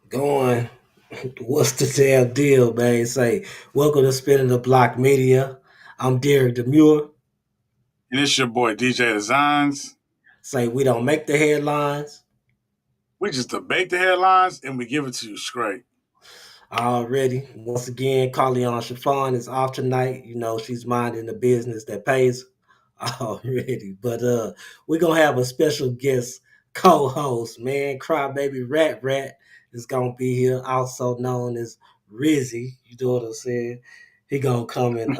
Going. What's the damn deal, man? Say, welcome to Spinning the Block Media. I'm Derek Demure. And it's your boy DJ Designs. Say, we don't make the headlines We just debate the headlines and we give it to you straight. already. Once again, Carleon Chiffon is off tonight. You know, she's minding the business that pays already. But we're going to have a special guest co-host, man. Crybaby Rat is going to be here, also known as Rizzy. You know what I'm saying? He going to come and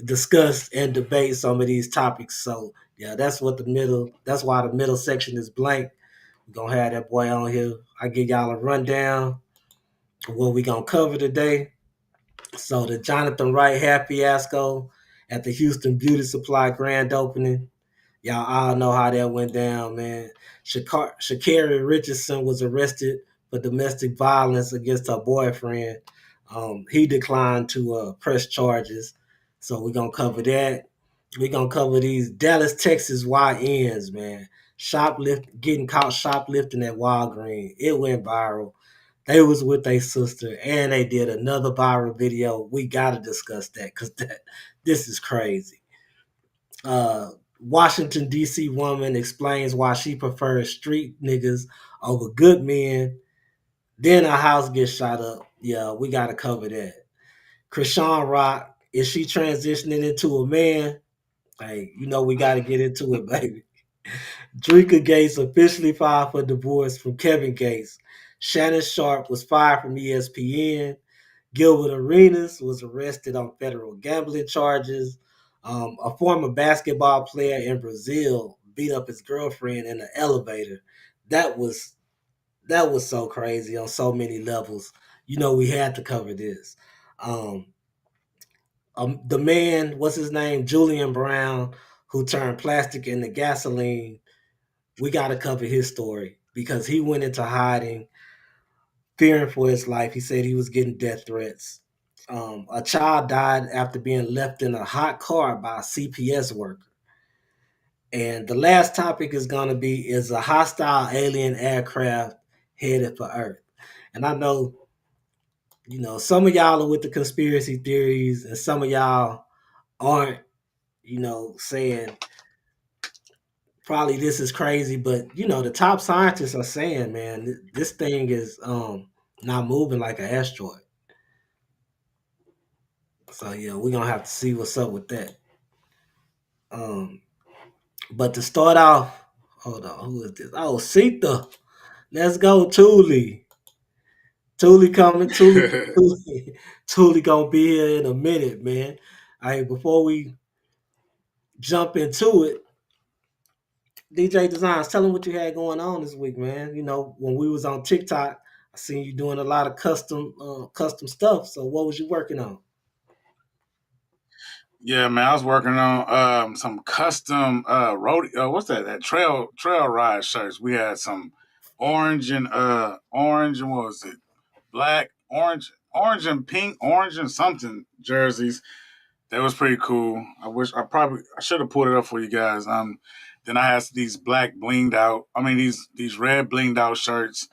discuss and debate some of these topics. So yeah, that's why the middle section is blank. We're gonna have that boy on here. I give y'all a rundown of what we gonna cover today. So the Jonathan Wright happy fiasco at the Houston Beauty Supply grand opening. Y'all all know how that went down, man. Shakari Richardson was arrested for domestic violence against her boyfriend. He declined to press charges. So we're going to cover that. We're going to cover these Dallas, Texas YNs, man. Getting caught shoplifting at Walgreens. It went viral. They was with their sister and they did another viral video. We got to discuss that because this is crazy. Washington D.C. woman explains why she prefers street niggas over good men. Then her house gets shot up. Yeah, we gotta cover that. Krishan Rock, is she transitioning into a man? Hey, you know we gotta get into it, baby. Drika Gates officially filed for divorce from Kevin Gates. Shannon Sharp was fired from ESPN. Gilbert Arenas was arrested on federal gambling charges. A former basketball player in Brazil beat up his girlfriend in an elevator. That was that was so crazy on so many levels. You know, we had to cover this. Um, the man, what's his name, Julian Brown, who turned plastic into gasoline. We got to cover his story because he went into hiding fearing for his life. He said he was getting death threats. A child died after being left in a hot car by a CPS worker. And the last topic is going to be is a hostile alien aircraft headed for Earth. And I know, you know, some of y'all are with the conspiracy theories and some of y'all aren't, you know, saying probably this is crazy, but you know, the top scientists are saying, man, this thing is not moving like an asteroid. So yeah, we're gonna have to see what's up with that. Um, but to start off, hold on, who is this? Oh, Sita. Let's go, Thule. Thule coming. Thule gonna be here in a minute, man. All right, before we jump into it, DJ Designs, tell them what you had going on this week, man. You know, when we was on TikTok, I seen you doing a lot of custom stuff. So what was you working on? Yeah, man, I was working on some custom road what's that? That trail ride shirts. We had some orange and what was it? Black, orange and pink, orange and something jerseys. That was pretty cool. I should have pulled it up for you guys. Then I had these black blinged out. I mean these red blinged out shirts.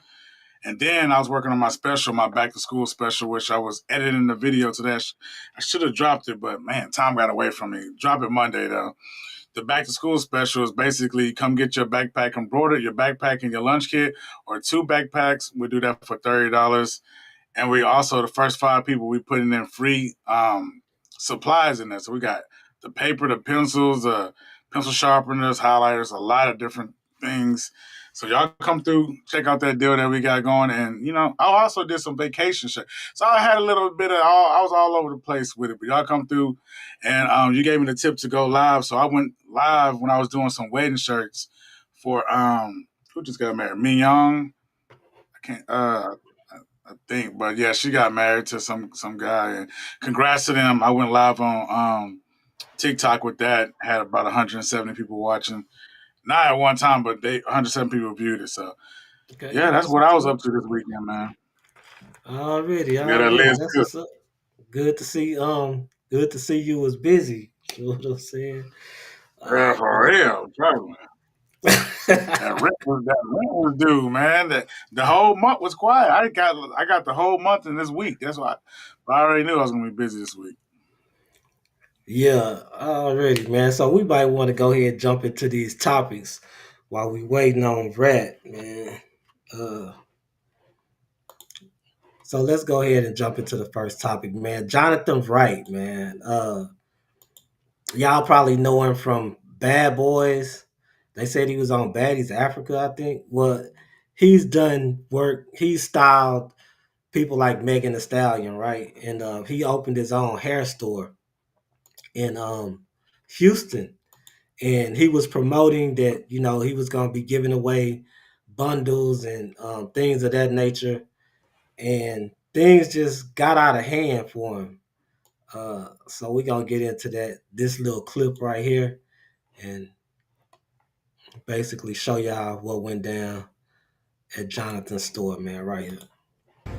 And then I was working on my special, my back to school special, which I was editing the video to that. I should have dropped it, but man, time got away from me. Drop it Monday though. The back to school special is basically come get your backpack embroidered, your backpack and your lunch kit, or two backpacks. We do that for $30. And we also the first five people we putting in free supplies in there. So we got the paper, the pencils, the pencil sharpeners, highlighters, a lot of different things. So y'all come through, check out that deal that we got going, and I also did some vacation shit. So I had a little bit of all. I was all over the place with it, but y'all come through, and you gave me the tip to go live, so I went live when I was doing some wedding shirts for who just got married, Mignon. I can't. I think. But yeah, she got married to some guy, and congrats to them. I went live on TikTok with that. Had about 170 people watching. Not at one time, but they 107 people viewed it. So Okay, yeah, yeah, that's that's what I what's was up. up to this weekend, man. Yeah, that Already. Liz That's good. what's up. Good to see. Good to see you was busy. You know what I'm saying? Yeah, But for real. Probably. That rent was due, man. The whole month was quiet. I got the whole month in this week. That's why I already knew I was gonna be busy this week. Yeah, already, man. So we might want to go ahead and jump into these topics while we waiting on Rat, man. Uh, so let's go ahead and jump into the first topic, man. Jonathan Wright, man. Y'all probably know him from Bad Boys. They said he was on Baddies Africa, I think. Well, he's done work. He's styled people like Megan Thee Stallion, right? And he opened his own hair store in Houston, and he was promoting that he was going to be giving away bundles and things of that nature, and things just got out of hand for him. So we're gonna get into this little clip right here and basically show y'all what went down at Jonathan's store, man, right here.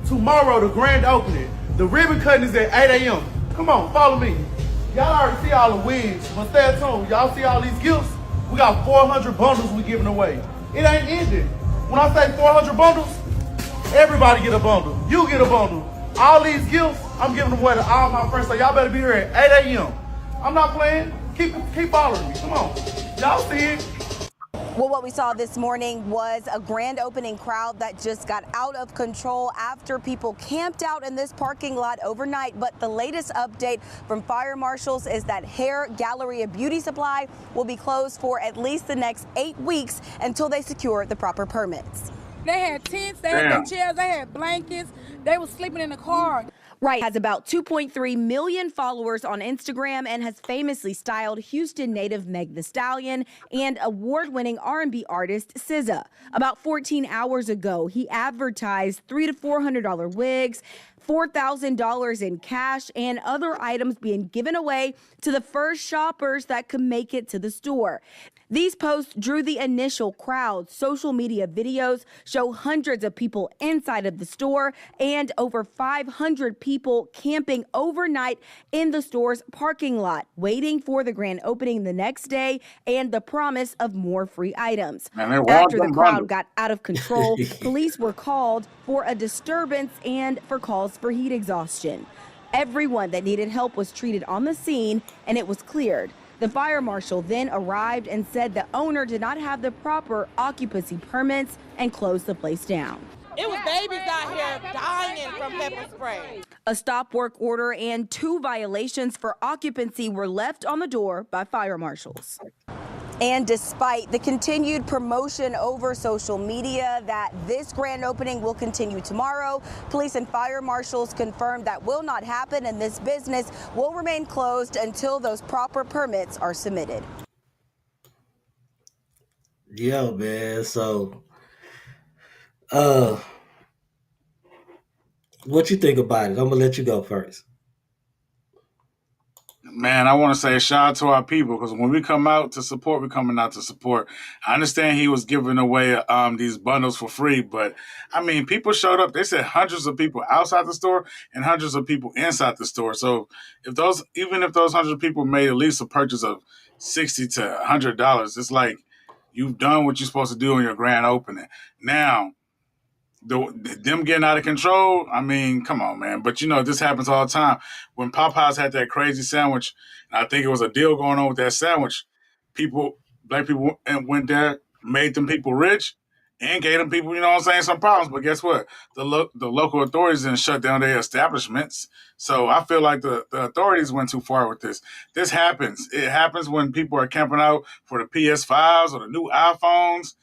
Tomorrow, the grand opening. The ribbon cutting is at 8 a.m. Come on, follow me. Y'all already see all the wigs, but stay tuned. Y'all see all these gifts? We got 400 bundles we giving away. It ain't ending. When I say 400 bundles, everybody get a bundle. You get a bundle. All these gifts, I'm giving them away to all my friends. So y'all better be here at 8 a.m. I'm not playing. Keep following me. Come on. Y'all see it. Well, what we saw this morning was a grand opening crowd that just got out of control after people camped out in this parking lot overnight. But the latest update from fire marshals is that Hair Galleria Beauty Supply will be closed for at least the next 8 weeks until they secure the proper permits. They had tents, they had their chairs, they had blankets, they were sleeping in the car. Wright has about 2.3 million followers on Instagram and has famously styled Houston native Meg Thee Stallion and award-winning R&B artist SZA. About 14 hours ago, he advertised $300 to $400 wigs, $4,000 in cash, and other items being given away to the first shoppers that could make it to the store. These posts drew the initial crowd. Social media videos show hundreds of people inside of the store and over 500 people camping overnight in the store's parking lot, waiting for the grand opening the next day and the promise of more free items. After the crowd got out of control, police were called for a disturbance and for calls for heat exhaustion. Everyone that needed help was treated on the scene and it was cleared. The fire marshal then arrived and said the owner did not have the proper occupancy permits and closed the place down. It was babies out here dying from pepper spray. A stop work order and 2 violations for occupancy were left on the door by fire marshals. And despite the continued promotion over social media that this grand opening will continue tomorrow, police and fire marshals confirmed that will not happen and this business will remain closed until those proper permits are submitted. Yeah, man. So, uh, what you think about it? I'm gonna let you go first. Man, I want to say shout out to our people because when we come out to support, we're coming out to support. I understand he was giving away these bundles for free, but I mean, people showed up. They said hundreds of people outside the store and hundreds of people inside the store. So even if those hundred people made at least a purchase of $60 to $100, it's like you've done what you're supposed to do on your grand opening. Now, them getting out of control, I mean, come on, man. But this happens all the time. When Popeyes had that crazy sandwich, and I think it was a deal going on with that sandwich, black people went there, made them people rich, and gave them people, some problems. But guess what? The local authorities didn't shut down their establishments. So I feel like the authorities went too far with this. This happens. It happens when people are camping out for the PS5s or the new iPhones.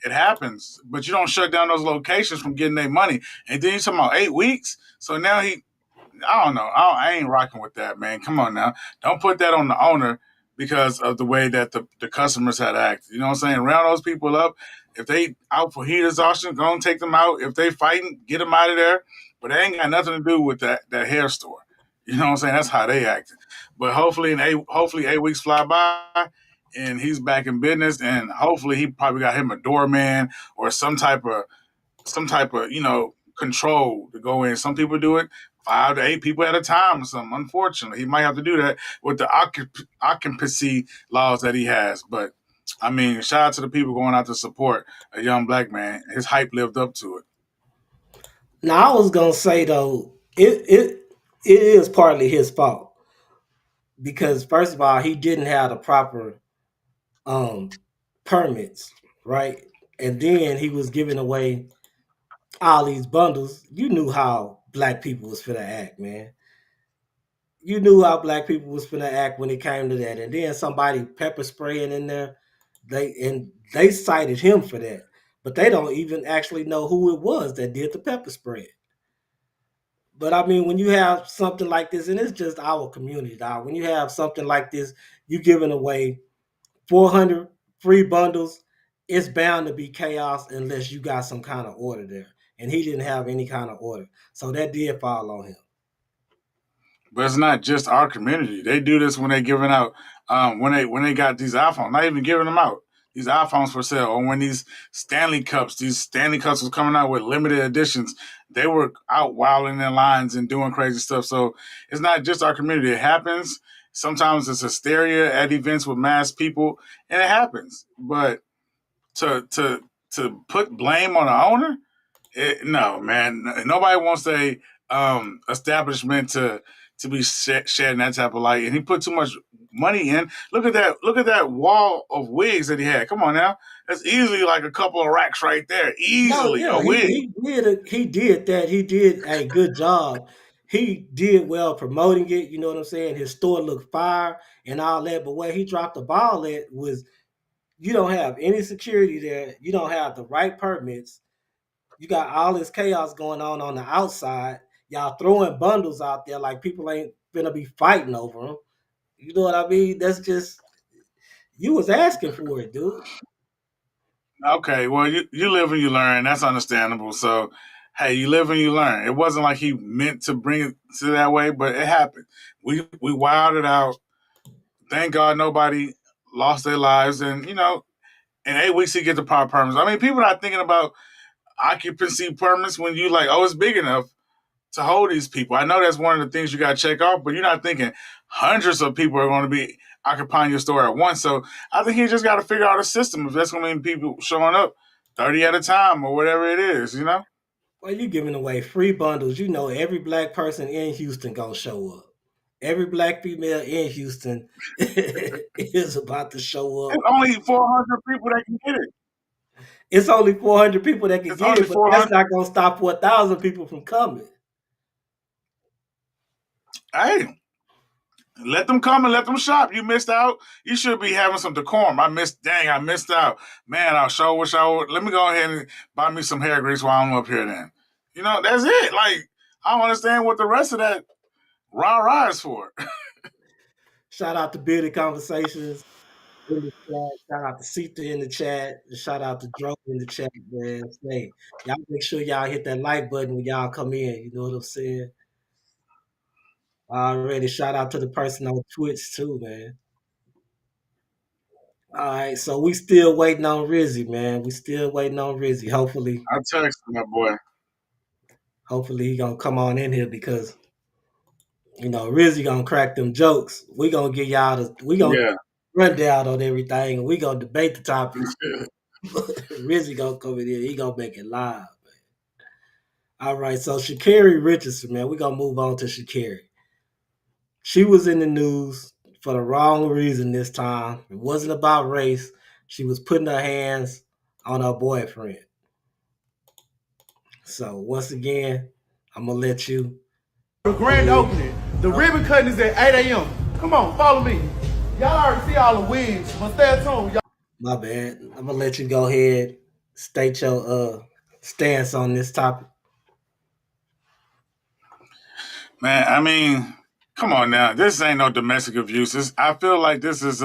It happens, but you don't shut down those locations from getting their money. And then you're talking about 8 weeks. So now I don't know. I ain't rocking with that, man. Come on now. Don't put that on the owner because of the way that the customers had acted. You know what I'm saying? Round those people up. If they out for heat exhaustion, go and take them out. If they fighting, get them out of there. But it ain't got nothing to do with that hair store. You know what I'm saying? That's how they acted. But hopefully 8 weeks fly by and he's back in business, and hopefully he probably got him a doorman or some type of control to go in. Some people do it 5 to 8 people at a time or something. Unfortunately, he might have to do that with the occupancy laws that he has. But I mean, shout out to the people going out to support a young black man. His hype lived up to it. Now I was gonna say though, it is partly his fault because first of all, he didn't have the proper um permits, right? And then he was giving away all these bundles. You knew how black people was finna act, man. You knew how black people was finna act when it came to that. And then somebody pepper spraying in there. They cited him for that. But they don't even actually know who it was that did the pepper spray. But I mean, when you have something like this, and it's just our community, dog. When you have something like this, you giving away 400 free bundles. It's bound to be chaos unless you got some kind of order there, and he didn't have any kind of order, so that did fall on him. But it's not just our community. They do this when they giving out when they got these iPhones, not even giving them out. These iPhones for sale, or when these Stanley Cups was coming out with limited editions, they were out wilding in lines and doing crazy stuff. So it's not just our community. It happens. Sometimes it's hysteria at events with mass people, and it happens. But to to to put blame on the owner, no, man. Nobody wants a establishment to be shedding that type of light. And he put too much money in. Look at that! Look at that wall of wigs that he had. Come on now, that's easily like a couple of racks right there. No, Easily a yeah, wig. he did that. He did a good job. He did well promoting it. You know what I'm saying? His store looked fire and all that. But where he dropped the ball at was you don't have any security there. You don't have the right permits. You got all this chaos going on the outside. Y'all throwing bundles out there like people ain't gonna be fighting over them. You know what I mean? That's just you was asking for it, dude. Okay, well you live and you learn. That's understandable. So hey, you live and you learn. It wasn't like he meant to bring it to that way, but it happened. We wilded out. Thank God nobody lost their lives, and in 8 weeks he get the proper permits. I mean, people are not thinking about occupancy permits when you like, oh, it's big enough to hold these people. I know that's one of the things you got to check off, but you're not thinking hundreds of people are going to be occupying your store at once. So I think he just got to figure out a system if that's going to mean people showing up 30 at a time or whatever it is. Well, you giving away free bundles. You know every black person in Houston gonna show up. Every black female in Houston is about to show It's up. only 400 people that can get it. It's only 400 people that can It's get only it, but that's 400. not gonna stop 4,000 people from coming. Hey, let them come and let them shop. You missed out. You should be having some decorum. I missed out. Man, I sure wish I would. Let me go ahead and buy me some hair grease while I'm up here then. That's it. Like, I don't understand what the rest of that rah-rah is for. Shout out to Bearded Conversations in the chat. Shout out to Sita in the chat. Shout out to Dro in the chat, man. Hey, y'all make sure y'all hit that like button when y'all come in. You know what I'm saying? Already shout out to the person on Twitch too, man. All right, so we still waiting on Rizzy, man. We still waiting on Rizzy. I text my boy. Hopefully he gonna come on in here because Rizzy gonna crack them jokes. We gonna Yeah. run down on everything and we gonna debate the topics. Rizzy gonna come in here. He gonna make it live. All right, so Sha'Carri Richardson, man, we gonna move on to Sha'Carri. She was in the news for the wrong reason this time. It wasn't about race. She was putting her hands on her boyfriend. So once again, I'm gonna let you. The grand opening. The ribbon cutting is at 8 a.m. Come on, follow me. Y'all already see all the wigs, but stay tuned. Y'all. My bad. I'm gonna let you go ahead, state your stance on this topic. Man, I mean, come on now. This ain't no domestic abuse. I feel like this is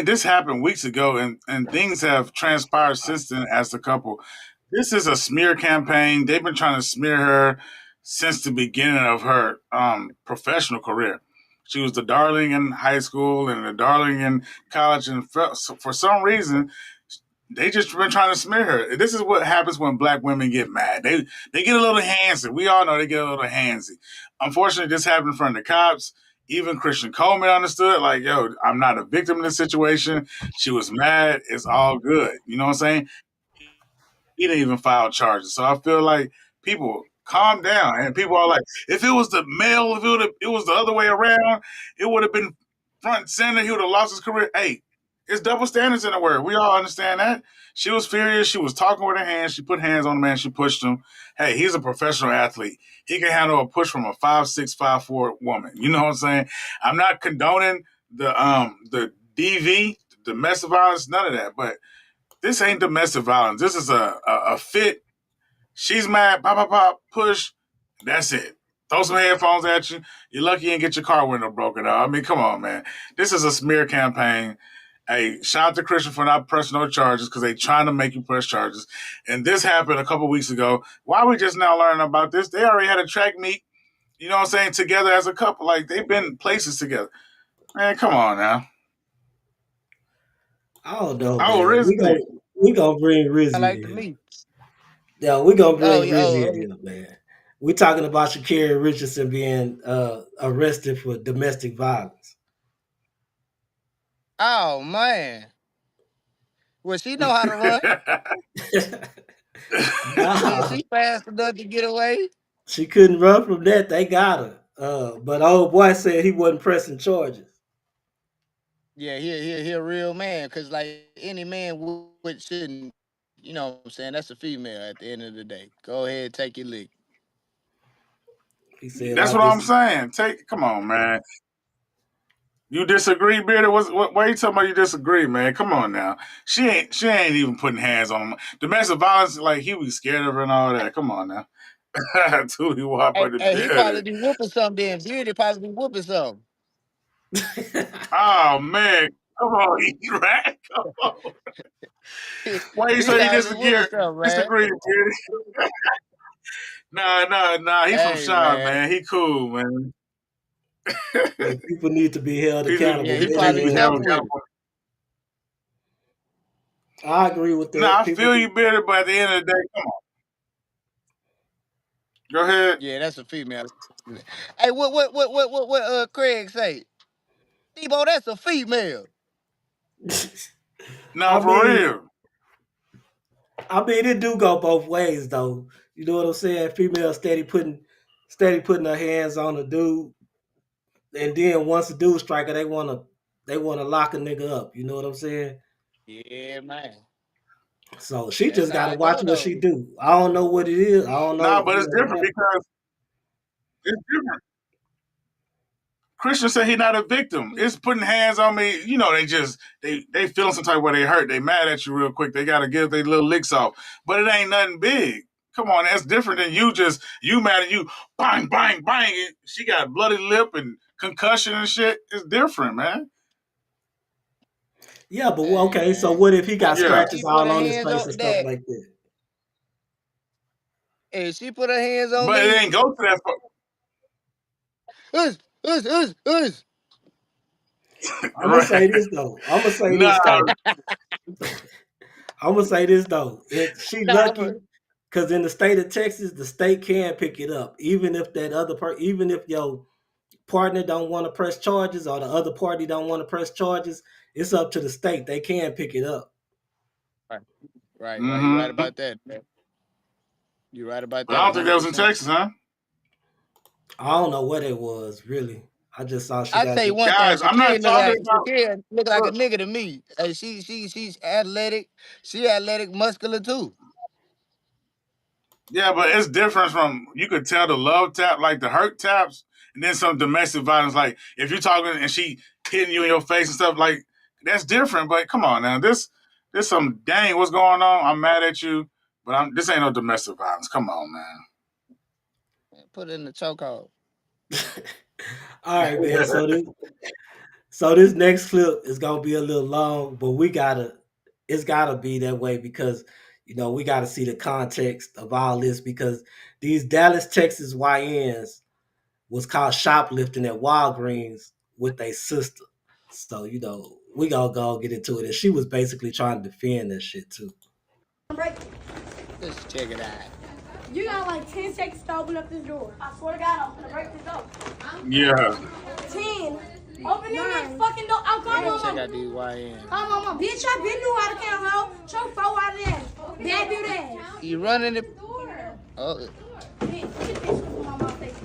this happened weeks ago and things have transpired since then as the couple. This is a smear campaign. They've been trying to smear her since the beginning of her professional career. She was the darling in high school and the darling in college, and for some reason, they just been trying to smear her. This is what happens when black women get mad. They get a little handsy. We all know they get a little handsy. Unfortunately, this happened in front of the cops. Even Christian Coleman understood, like, yo, I'm not a victim in this situation. She was mad. It's all good. You know what I'm saying? He didn't even file charges. So I feel like people calm down. And people are like, if it was the male, if it was the other way around, it would have been front and center. He would have lost his career. Hey, it's double standards in the word. We all understand that. She was furious. She was talking with her hands. She put hands on the man. She pushed him. Hey, he's a professional athlete. He can handle a push from a 5'6", 5'4" woman. You know what I'm saying? I'm not condoning the DV, domestic violence, none of that. But this ain't domestic violence. This is a fit. She's mad. Pop, pop, pop. Push. That's it. Throw some headphones at you. You're lucky you didn't get your car window broken out. I mean, come on, man. This is a smear campaign. Hey, shout out to Christian for not pressing no charges because they trying to make you press charges. And this happened a couple weeks ago. Why are we just now learning about this? They already had a track meet, you know what I'm saying, together as a couple. Like, they've been places together. Man, come on now. I don't know, Oh, man. Rizzy. We gonna bring I Rizzy like in to here. meet. Yeah, we gonna Oh, bring yeah, Rizzy in here, man. We talking about Shakira Richardson being arrested for domestic violence. oh man. Well, she know how to run. Shit, Nah, she fast enough to get away. she couldn't run from that. They got her. But old boy said he wasn't pressing charges. Yeah, he a real man. Cause like any man would shouldn't, you know what I'm saying? That's a female at the end of the day. Go ahead, take your lick. He said, That's "I what I'm just." saying. Come on, man. You disagree, Beardy? Why are you talking about you disagree, man? Come on now. She ain't even putting hands on him. Domestic violence, like he was scared of her and all that. Come on now. Tootie Whopper the Hey, he probably bearded. be whooping something then. Beauty probably be whooping something. Oh man. Come on, he right? Come on. Why you He say you probably be disagree? whooping something, man. Disagree, Beardy? Nah. He from Hey, Shy, man. man. He cool, man. Yeah, people need to be held People Yeah, accountable. he need Men to probably be be and held helping women. with it. accountable. I agree with Nah, that. I People feel need. you, Beardy, but at the end of the day, come on. Go ahead. Yeah, that's a female. Hey, what Craig say? Debo, that's a female. No, I for mean, real. it do go both ways though. You know what I'm saying? Female steady putting her hands on a dude, and then once a dude striker, they wanna lock a nigga up. You know what I'm saying? Yeah, man. So she That's just how gotta I watch go what she though. do. I don't know what it is. I don't Nah, know. but it's different because it's different. Christian said he's not a victim. It's putting hands on me. You know, they feeling some type of way. They hurt. They mad at you real quick. They gotta give their little licks off. But it ain't nothing big. Come on, that's different than you mad at you. Bang, bang, bang. She got bloody lip and concussion and shit. It's different, man. Yeah, but Hey, okay. So man. what if he got Yeah. scratches She put all her on his hands face on and stuff that. like that? Hey, she put her hands on But it me. ain't go to that Us, us, us, us. I'm gonna say right. this though. I'm gonna say Nah, this though. I'm gonna say this though. She Nah, but lucky because in the state of Texas, the state can pick it up, even if even if your partner don't want to press charges or the other party don't want to press charges. It's up to the state. They can pick it up. right, right. You right mm-hmm. about that, man. You right about But that, I don't think that was in 100%. Texas, huh? I don't know what it was really. I just saw she I got tell you the. one thing, Guys, I'm not talking about Shakira look like a look, nigga to me. Hey, she's athletic. She athletic, muscular too. yeah, but it's different from you could tell the love tap, like the hurt taps, and then some domestic violence. Like if you're talking and she hitting you in your face and stuff, like that's different. But come on now, this some dang what's going on? I'm mad at you, but this ain't no domestic violence. Come on, Put it in the chokehold. All right, man. man. So this next clip is gonna be a little long, but it's gotta be that way because we gotta see the context of all this because these Dallas, Texas YNs was caught shoplifting at Walgreens with their sister. So, we gonna go get into it. And she was basically trying to defend that shit too. Let's check it out. You got like 10 seconds to open up this door. I swear to God, I'm gonna break this door. Yeah. 10. Open this fucking door. I'll call my Check mama. out these YN. Call my mama. Bitch, I been knew how to count, ho. Show 4 out of that. Bad dude ass. You running it? Oh, Bitch, get this with my mouth face.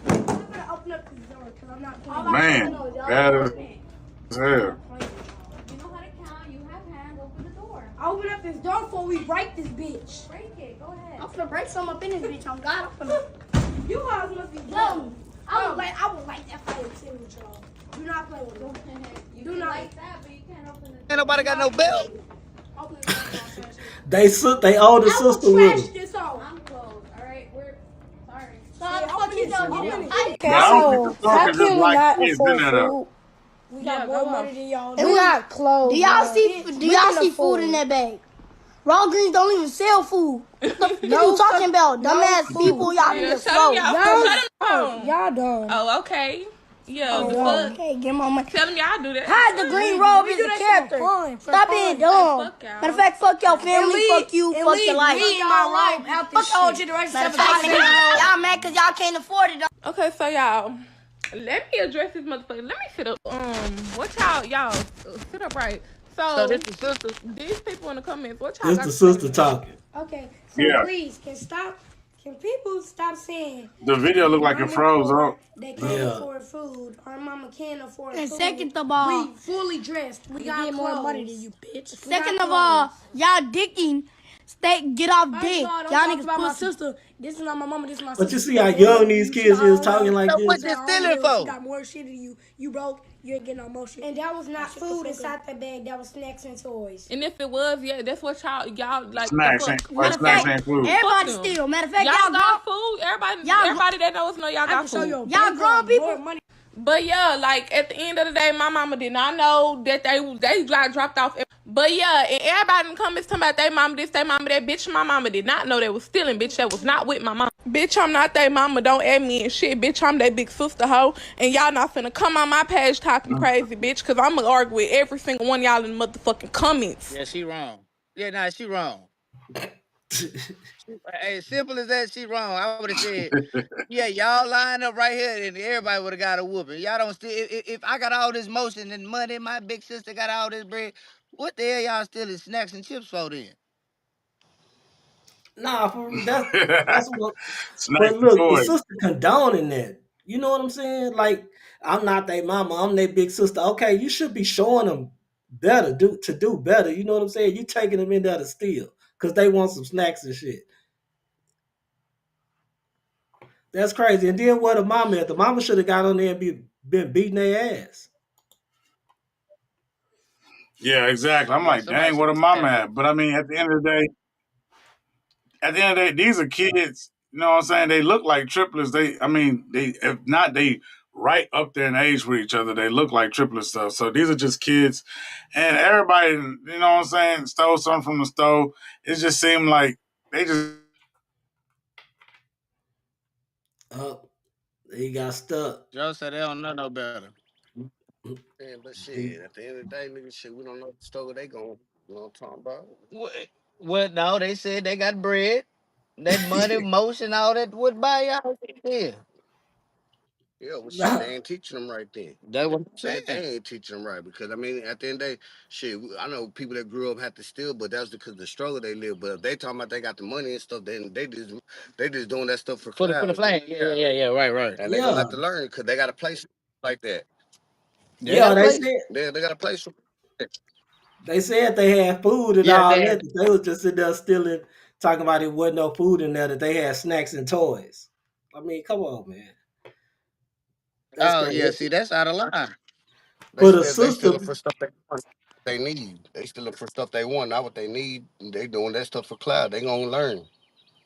I'm gonna open up this door because I'm not playing. Man, that is hell. You know how to count. You have hands. Open the door. Open up this door before we break this bitch. Break it. Go ahead. I'm gonna break something up in this bitch. I'm God. You guys must be dumb. I would like that fight with y'all. Do not play with me. Do not like that, but you can't open the door. ain't nobody got no belt. Open the door. They older I will sister with trash them. this off. I'm closed. All right, we're sorry. So how the Yeah, fuck you don't get in? But I don't think the store can just lock kids in there though. We got more money than y'all. And we got clothes. Do y'all see food in that bag? Raw Greens don't even sell food. What you talking about? Dumbass people, y'all need to slow. Y'all done. Oh, okay. Yeah, the fuck. Okay, get my money. Tell them y'all do that. Hide the green robe is a character. Stop being dumb. Fuck y'all. Matter of fact, fuck your family, fuck you, fuck your life. Fuck the whole generation. Matter of fact, y'all mad because y'all can't afford it. Okay, so y'all, let me address this motherfucker. Let me sit up. What y'all sit up right. So this the sister. These people in the comments, what y'all This got the to say? sister talking. Okay, so Yeah. please, can people stop saying The video looked like it froze up. they can't Yeah. afford food? Our mama can't afford And food. second of all, we fully dressed. We got more clothes. money than you, bitch. Second of all, y'all dicking. Get off dick. God, Y'all don't niggas talk about my pussy. Sister. This is not my mama. This is my But sister. you see how young these kids is talking like So this? what you stealing She for? got more shit than you. You broke. You ain't getting no more shit. And that was not food inside that bag. That was snacks and toys. And if it was, yeah, that's what y'all like. Snacks the ain't, fuck. well, snacks ain't food. Everybody them. steal. Matter of fact, Y'all got food. Everybody that knows know y'all got food. y'all grown people. But yeah, like at the end of the day, my mama did not know that they got dropped off. But yeah, and everybody in the comments talking about they mama this, they mama that. Bitch, my mama did not know they was stealing. Bitch, that was not with my mama. Bitch, I'm not they mama. Don't add me and shit. Bitch, I'm they big sister hoe. And y'all not finna come on my page talking crazy, bitch, because I'm gonna argue with every single one of y'all in the motherfucking comments. Yeah, she wrong. Yeah, nah, she wrong. Hey, simple as that, she wrong. I would have said, yeah, y'all line up right here, and everybody would have got a whooping. Y'all don't steal. If I got all this motion and money, my big sister got all this bread. What the hell y'all stealing snacks and chips for then? Nah, that's what. Snacks But and look, the toys. sister condoning that. You know what I'm saying? Like, I'm not their mama. I'm their big sister. Okay, you should be showing them better, to do better. You know what I'm saying? You taking them in there to steal because they want some snacks and shit. That's crazy. And then what the mama at? The mama should have got on there and been beating their ass. Yeah, exactly. I'm Yeah, like, somebody dang, should what a have mama said. at? But I mean, at the end of the day, these are kids. You know what I'm saying? They look like triplets. If not, they right up there in age with each other. They look like triplet stuff. So these are just kids, and everybody, you know what I'm saying, stole something from the stove. It just seemed like they just. Oh, he got stuck. Joe said they don't know no better. Man, but shit, at the end of the day, nigga, shit, we don't know the struggle they gon' you know what I'm talking about. What? No, they said they got bread, that money, motion, all that would buy y'all. Yeah, Yeah, well, shit, Nah, they ain't teaching them right then. that's what I'm They saying. ain't teaching them right because I mean, at the end of the day, shit, I know people that grew up had to steal, but that's because of the struggle they live. But if they talking about they got the money and stuff, then they just doing that stuff for For the clout, flame. Yeah. Right. and they gonna yeah, have to learn because they got a place like that. They got yeah. a place. They got a place. They said they had food and Yeah, all they that. They was just sitting there stealing, talking about it wasn't no food in there. That they had snacks and toys. I mean, come on, man. That's Oh crazy. yeah, see that's out of line. For the They sister, stealing for stuff they want, they need. They stealing for stuff they want, not what they need. They doing that stuff for clout. They gonna learn.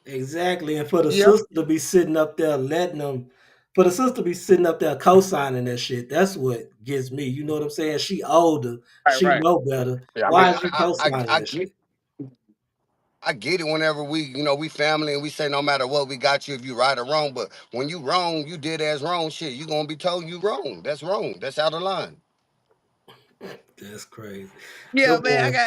exactly, and for the Yep. sister to be sitting up there letting them, for the sister to be sitting up there co-signing that shit. That's what gets me. You know what I'm saying? She older, she Right. know better. Yeah, I mean, Why is she co-signing that shit? I get it whenever we family and we say no matter what we got you if you right or wrong. But when you wrong, you did as wrong shit. You gonna be told you wrong. That's wrong. That's out of line. That's crazy. Yeah, Good man, boy.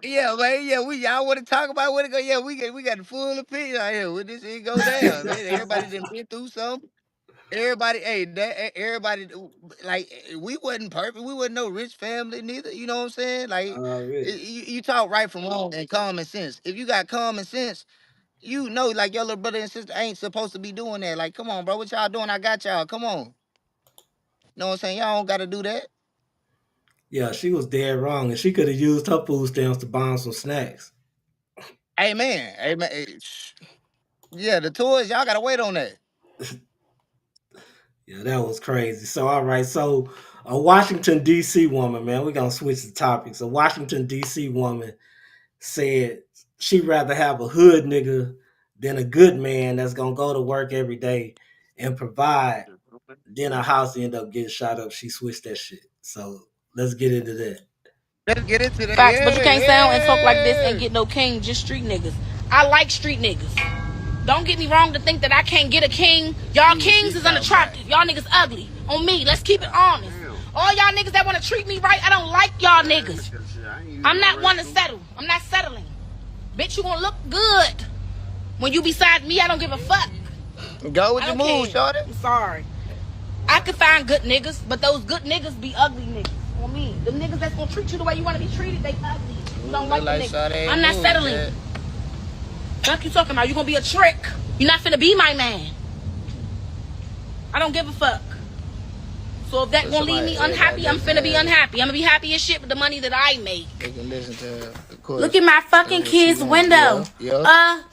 yeah, man, yeah. We y'all want to talk about what it go? Yeah, we got the full opinion out here. When this shit go down, man. Everybody done been through something. Everybody, hey, everybody, like we wasn't perfect. We wasn't no rich family neither. You know what I'm saying? Like Already. you talk right from wrong and common sense. If you got common sense, you know, like your little brother and sister ain't supposed to be doing that. Like, come on, bro, what y'all doing? I got y'all. Come on. Know what I'm saying? Y'all don't got to do that. Yeah, she was dead wrong, and she could have used her food stamps to buy 'em some snacks. Amen. Amen. Yeah, the toys, y'all gotta wait on that. Yeah, that was crazy. So, all right. So, a Washington, D.C. woman, man, we're going to switch the topics. A Washington, D.C. woman said she'd rather have a hood nigga than a good man that's going to go to work every day and provide. Then her house ended up getting shot up. She switched that shit. So, let's get into that. Let's get into that. Facts, but you Yeah, can't sound and talk like this and yeah. get no king, just street niggas. I like street niggas. Don't get me wrong to think that I can't get a king. Y'all kings is unattractive. Y'all niggas ugly. On me, let's keep it honest. All y'all niggas that want to treat me right, I don't like y'all niggas. I'm not one to settle. I'm not settling. Bitch, you gonna look good. When you beside me, I don't give a fuck. Go with I your don't move, care. shorty. I'm sorry. I could find good niggas, but those good niggas be ugly niggas. On me. Them niggas that's gonna treat you the way you wanna be treated, they ugly. You don't like them niggas. I'm not settling. Fuck you talking about? You gonna be a trick. You're not finna be my man. I don't give a fuck. So if that gonna leave me unhappy, I'm finna be unhappy. I'm gonna be happy as shit with the money that I make. They can listen to her, of course. Look at my fucking kid's window.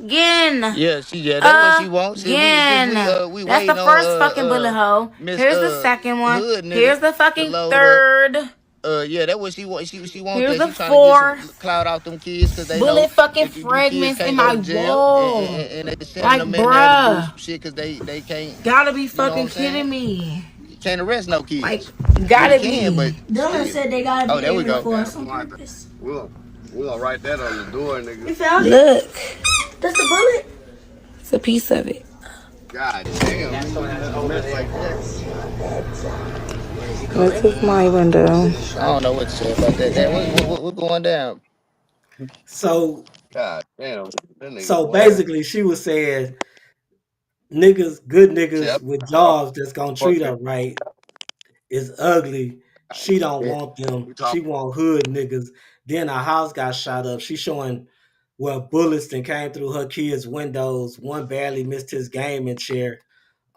Again. Yeah, that's what she wants. Again. We That's the waiting on first fucking bullet hole. Miss Here's the second one. Hood nigga Here's the to fucking load up. third. Yeah, that's what she want. She want Here's that. the She trying to get some fourth. cloud out them kids because they know Bullet fucking that them kids fragments can't in go my to jail, wall. and they sending Like, them in there to do bruh. some shit because they can't. Gotta be You know what fucking I'm saying? kidding me. You can't arrest no kids. Like, Well, gotta you can, be. but Dylan still. said they gotta Oh, be there we able to go. force on purpose. We'll write that on the door, nigga. You found it? Look. That's the bullet? It's a piece of it. God damn, nigga, you just mess like that. This is my window. I don't know what to say about that. What's going down? So, God damn, that nigga so wild. basically, she was saying good niggas Yep. with jobs that's going to treat Fucking. her right is ugly. She don't Yeah. want them. We She talk. want hood niggas. Then her house got shot up. She showing where bullets that came through her kids' windows. One barely missed his gaming chair.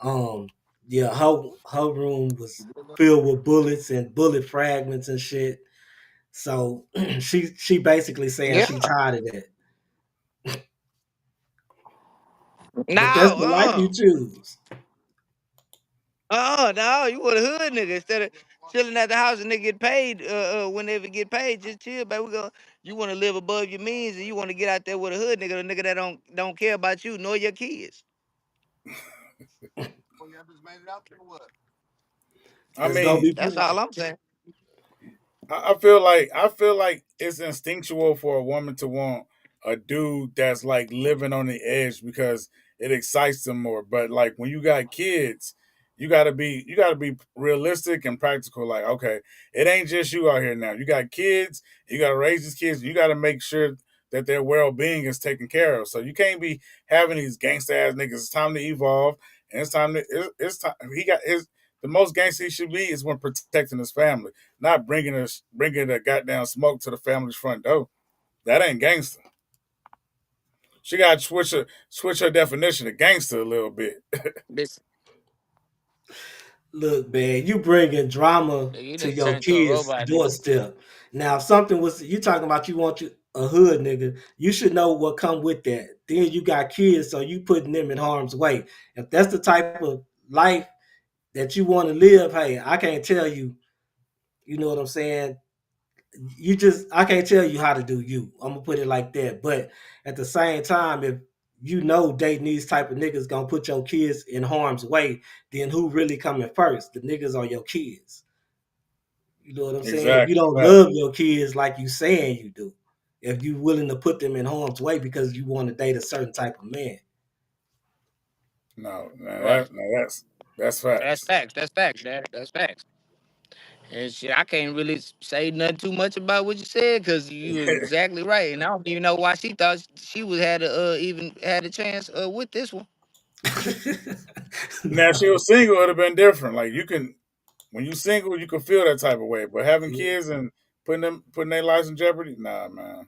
Um, yeah, her room was filled with bullets and bullet fragments and shit. So she basically saying Yeah. she tired of that. No, But that's the life you choose. no, you want a hood nigga instead of chilling at the house and they get paid. Whenever get paid, just chill, baby. You want to live above your means and you want to get out there with a hood nigga, a nigga that don't care about you nor your kids. Well, y'all just made it out there, what? I It's gonna mean, be That's all I'm saying. I feel like it's instinctual for a woman to want a dude that's like living on the edge because it excites them more. But like when you got kids, you gotta be realistic and practical. Like, okay, it ain't just you out here now. You got kids, you gotta raise these kids, you gotta make sure that their well being is taken care of. So you can't be having these gangsta ass niggas. It's time to evolve, and it's time. He got his the most gangster he should be is when protecting his family, not bringing the goddamn smoke to the family's front door. That ain't gangster. She got to switch her definition of gangster a little bit. This look, man, you bringing drama you to just your turned into a kids' robot, nigga. doorstep. Now, if something was you talking about you want you a hood nigga, you should know what come with that. Then you got kids, so you putting them in harm's way. If that's the type of life that you want to live, hey, I can't tell you, you know what I'm saying? I can't tell you how to do you. I'm gonna put it like that. But at the same time, if you know dating these type of niggas gonna put your kids in harm's way, then who really coming first? The niggas or your kids? You know what I'm saying? If you Exactly. don't Fact. love your kids like you saying you do, if you willing to put them in harm's way because you want to date a certain type of man. No, Right. that's That's facts. facts. That's facts, Dad. That's facts. And shit, I can't really say nothing too much about what you said because you were exactly right, and I don't even know why she thought she was had a even had a chance with this one. Now, if Nah, she was single, it would have been different. Like you can, when you single, you can feel that type of way. But having yeah. kids and putting their lives in jeopardy, nah, man.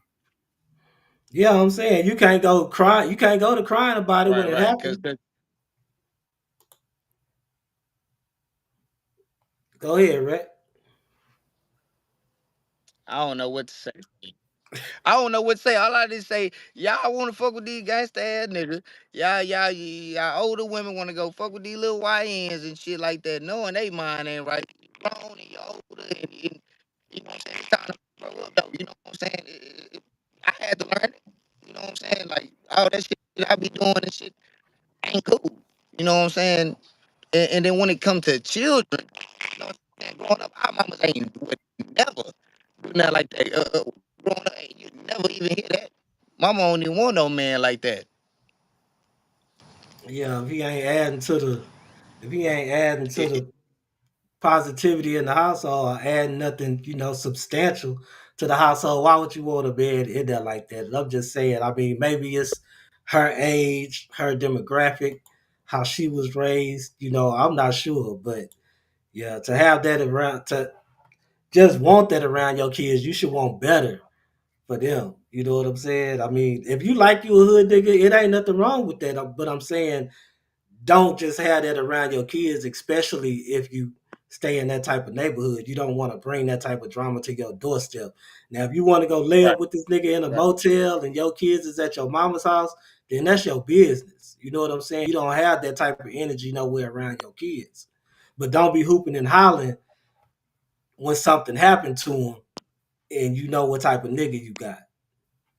Yeah, I'm saying you can't go cry. You can't go to crying about it when Right, it right. happens. Go ahead, Rick. I don't know what to say. I don't know what to say. All I just say, y'all want to fuck with these gangsta ass niggas. Y'all older women want to go fuck with these little YNs and shit like that, knowing they mind ain't right. You grown and you older, and you know what I'm saying. It's time to grow up, though. You know what I'm saying. I had to learn it. You know what I'm saying. Like all that shit I be doing and shit ain't cool. You know what I'm saying. And then when it comes to children, you know what I'm saying. Growing up, our mamas ain't would never do nothing like that. Growing up, you never even hear that. Mama don't even want no man like that. Yeah, if he ain't adding to the positivity in the household or adding nothing, substantial to the household, why would you want to be in there like that? And I'm just saying, I mean, maybe it's her age, her demographic, how she was raised, I'm not sure. But yeah, to have that around, to just want that around your kids, you should want better for them. You know what I'm saying? I mean, if you like you a hood nigga, it ain't nothing wrong with that. But I'm saying don't just have that around your kids, especially if you stay in that type of neighborhood. You don't want to bring that type of drama to your doorstep. Now, if you want to go lay Right, up with this nigga in a right. motel and your kids is at your mama's house, then that's your business. You know what I'm saying? You don't have that type of energy nowhere around your kids. But don't be hooping and hollering when something happened to them and you know what type of nigga you got.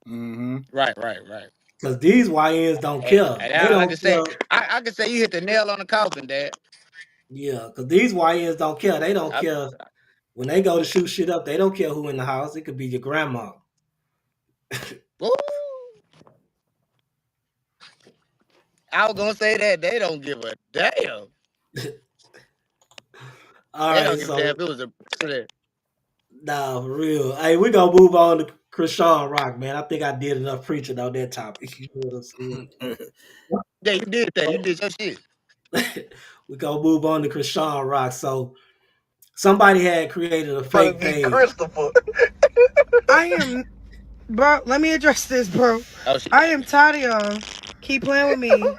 Mm-hmm. Right, right, right. Because these YNs don't care. And They I don't can say, care. I can say you hit the nail on the coffin, Dad. Yeah, because these YNs don't care. They don't I, care. When they go to shoot shit up, they don't care who in the house. It could be your grandma. woo, I was gonna say that they don't give a damn. All They right, don't give a damn so if it was a president. nah, for real. Hey, we gonna move on to Krishan Rock, man. I think I did enough preaching on that topic. You know what I'm saying? Yeah, you did that. You did your shit. We gonna move on to Krishan Rock. So somebody had created a Trying to fake be page. Christopher. I am, bro. Let me address this, bro. Oh shit. I am tired of y'all keep playing with me.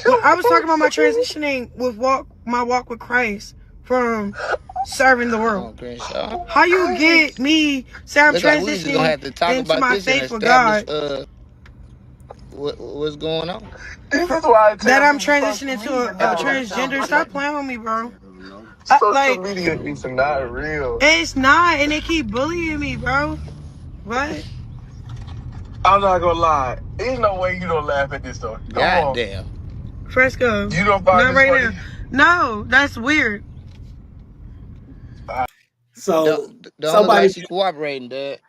When I was talking about my transitioning with my walk with Christ from serving the Come world. on, Crenshaw. How you get me say I'm Look like we just gonna transitioning have to talk into about my this and faith with establish God? what's going on. This is why I tell that I'm transitioning to a transgender. Stop playing with me, bro. Social media is not real. It's not, and they keep bullying me, bro. What? I'm not gonna lie. There's no way you don't laugh at this though. Come God on. damn. Fresco. You don't find not this right funny? Now. No, that's weird. So Don't look like somebody she cooperating, Dad.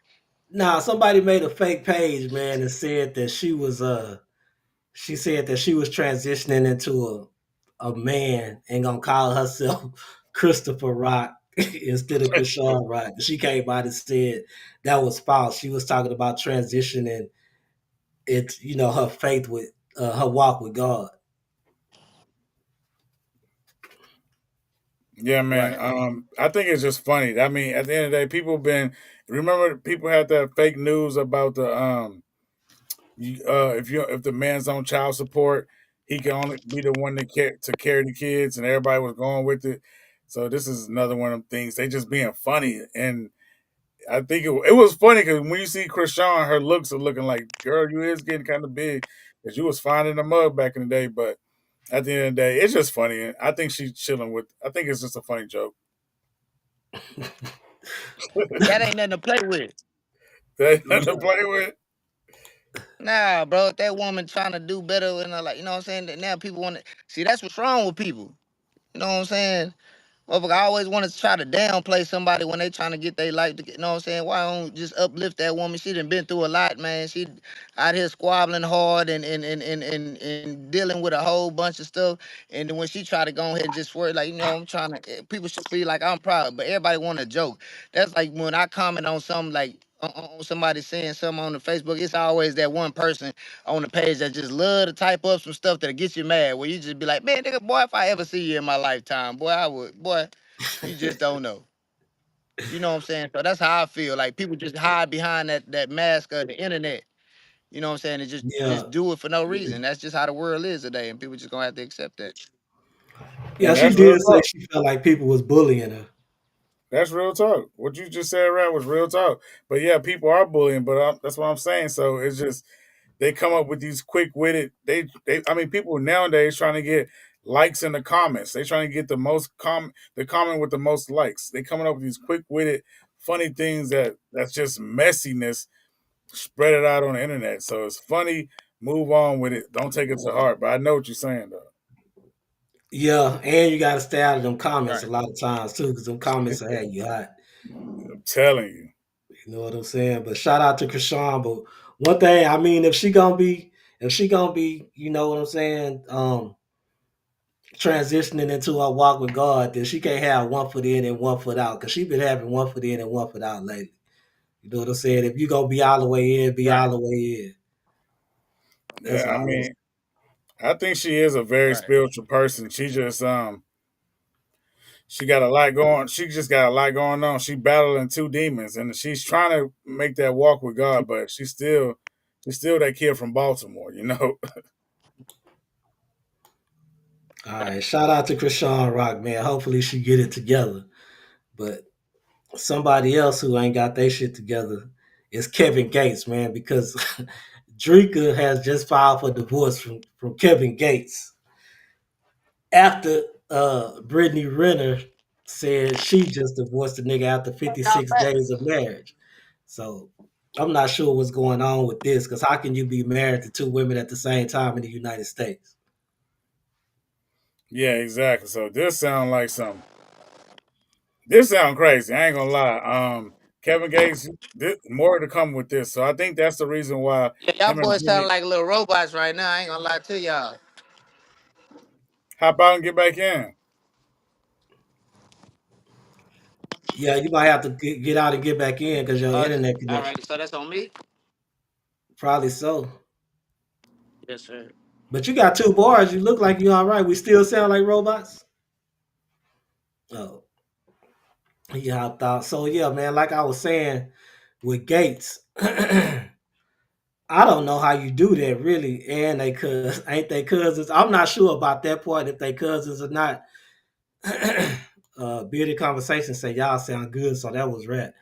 somebody made a fake page, man, and said that she said that she was transitioning into a man and gonna call herself Christopher Rock instead of Krishan Rock. She came out and said that was false. She was talking about transitioning it, her faith with her walk with God. Yeah, man. Right. I think it's just funny. I mean, at the end of the day, remember people had that fake news about the if the man's on child support, he can only be the one to carry the kids, and everybody was going with it. So this is another one of them things. They just being funny, and I think it was funny because when you see Krishan, her looks are looking like, girl, you is getting kind of big because you was fine in the mug back in the day. But at the end of the day, it's just funny. And I think she's chilling with. I think it's just a funny joke. That ain't nothing to play with. That ain't Yeah. nothing to play with. Nah, bro. If that woman trying to do better and like, you know what I'm saying? That now people want to see that's what's wrong with people. You know what I'm saying? Motherfucker, I always want to try to downplay somebody when they trying to get their life. You know what I'm saying? Why don't just uplift that woman? She done been through a lot, man. She out here squabbling hard and dealing with a whole bunch of stuff. And then when she try to go ahead and just swear, like, I'm trying to, people should feel like I'm proud, but everybody want a joke. That's like when I comment on something like, on somebody saying something on the Facebook, it's always that one person on the page that just love to type up some stuff that gets you mad. Where you just be like, man, nigga, boy, if I ever see you in my lifetime, boy, I would, boy, you just don't know. You know what I'm saying? So that's how I feel. Like people just hide behind that mask of the internet. You know what I'm saying? And just Yeah, do it for no reason. That's just how the world is today, and people just gonna have to accept that. yeah. And She that's real did say talk. she felt like people was bullying her. That's real talk. What you just said, right, was real talk. But yeah, people are bullying. But that's what I'm saying. So it's just they come up with these quick witted. They. I mean, people nowadays trying to get likes in the comments. They trying to get the comment with the most likes. They coming up with these quick witted, funny things that's just messiness. Spread it out on the internet. So it's funny. Move on with it. Don't take it to heart. But I know what you're saying though. Yeah, and you got to stay out of them comments a Right. lot of times too, because them comments will have you hot. I'm telling you. You know what I'm saying? But shout out to Krishan. But one thing, I mean, if she gonna be, you know what I'm saying, transitioning into her walk with God, then she can't have one foot in and one foot out, because she been having one foot in and one foot out lately. You know what I'm saying? If you gonna be all the way in, be all Right. the way in. That's Yeah, I all. mean, I think she is a very Right. spiritual person. She got a lot going. She just got a lot going on. She battling two demons, and she's trying to make that walk with God, but she's still that kid from Baltimore, you know. All right. Shout out to Krishan Rock, man. Hopefully she get it together. But somebody else who ain't got their shit together is Kevin Gates, man, because Drika has just filed for divorce from Kevin Gates after Brittany Renner said she just divorced the nigga after 56 days of marriage. So I'm not sure what's going on with this, because how can you be married to two women at the same time in the United States? Yeah, exactly. So this sound like something. This sound crazy. I ain't gonna lie. Kevin Gates, more to come with this. So I think that's the reason why Yeah, y'all him and boys sound Brittany like little robots right now. I ain't gonna lie to y'all. hop out and get back in. Yeah, you might have to get out and get back in because your Uh, internet all connection. right, so that's on me. Probably so. Yes, sir. But you got two bars. You look like you all right. We still sound like robots. Oh, he hopped out. So yeah, man. Like I was saying with Gates, I don't know how you do that really. And they ain't they cousins? I'm not sure about that part if they cousins or not. Bearded Conversation say y'all sound good, so that was rap.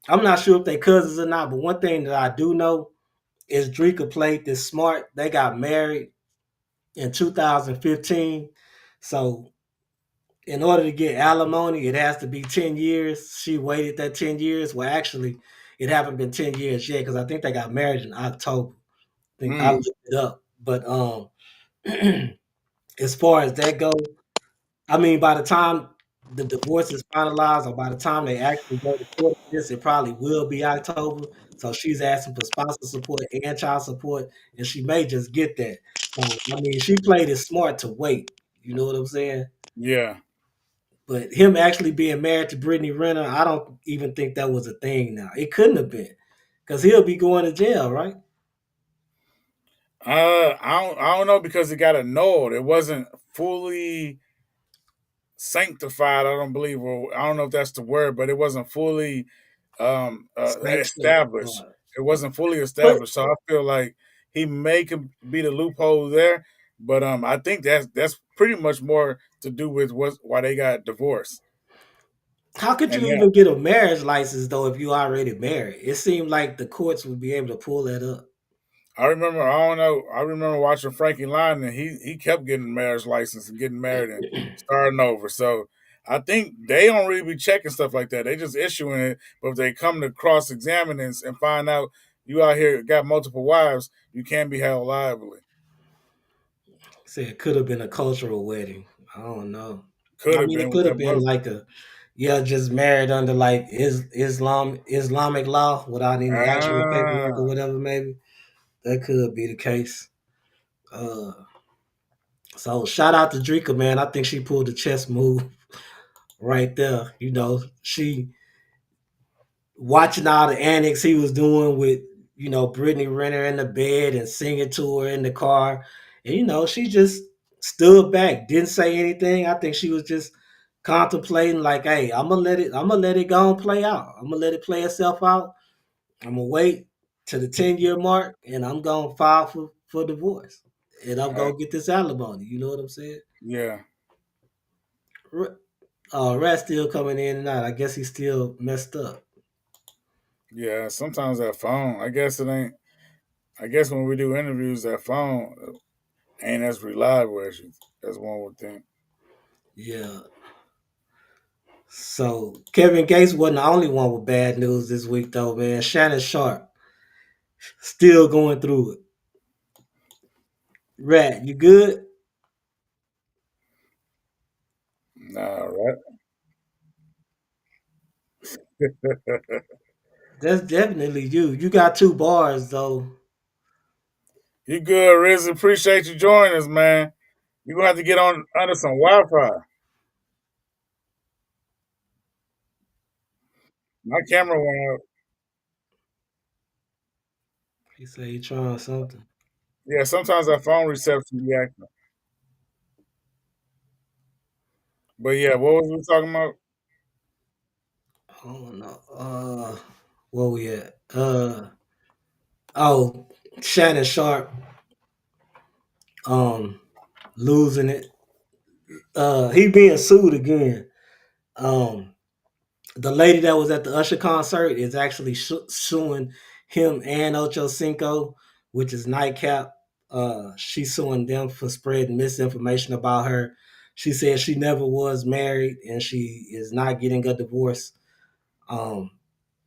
I'm not sure if they cousins or not, but one thing that I do know is Drika played this smart. They got married in 2015. So in order to get alimony, it has to be 10 years. She waited that 10 years. Well, actually, it haven't been 10 years yet, because I think they got married in October. I think I Mm, looked it up. But as far as that goes, I mean, by the time the divorce is finalized, or by the time they actually go to court for this, it probably will be October. So she's asking for spousal support and child support, and she may just get that. So I mean, she played it smart to wait. You know what I'm saying? yeah. But him actually being married to Brittany Renner, I don't even think that was a thing now. It couldn't have been, because he'll be going to jail, right? I don't know because it got annulled. It wasn't fully sanctified. I don't believe, or I don't know if that's the word, but it wasn't fully Sanctioned. established. It wasn't fully But established. So I feel like he may could be the loophole there, but I think that's pretty much more to do with why they got divorced. how could And you yeah, even get a marriage license though if you already married? It seemed like the courts would be able to pull that up. I remember. I don't know. I remember watching Frankie Lyon, and he kept getting marriage license and getting married and starting over. So I think they don't really be checking stuff like that. They just issuing it. But if they come to cross examine and find out you out here got multiple wives, you can't be held liable. Say it could have been a cultural wedding. I don't know. Could I have mean, it been with could have that been Muslim. like a, yeah, just married under like Islamic law without any actual paperwork or Ah, whatever. Maybe that could be the case. Uh, so shout out to Drika, man. I think she pulled the chess move right there. You know, she watching all the antics he was doing with, Brittany Renner in the bed and singing to her in the car. And, she just stood back, didn't say anything. I think she was just contemplating like, hey, I'm gonna let it go and play out. I'm gonna let it play itself out. I'm gonna wait to the 10-year mark and I'm gonna file for divorce. And I'm uh, gonna get this alimony. You know what I'm saying? yeah, Rat's still coming in and out. I guess he's still messed up. yeah. Sometimes that phone. I guess it ain't. I guess when we do interviews, that phone ain't as reliable as one would think. Yeah. So Kevin Gates wasn't the only one with bad news this week, though, man. Shannon Sharp still going through it. Rat, you good? Nah, right? That's definitely you. You got two bars though. You good, Riz? Appreciate you joining us, man. You gonna have to get on under some Wi-Fi. My camera went out. He said he trying something. Yeah, sometimes that phone reception be acting. But yeah, what was we talking about? I don't know. Where we at? Oh, Shannon Sharp, um, losing it. He being sued again. Um, the lady that was at the Usher concert is actually suing him and Ocho Cinco, which is Nightcap. She's suing them for spreading misinformation about her. She said she never was married and she is not getting a divorce. Um,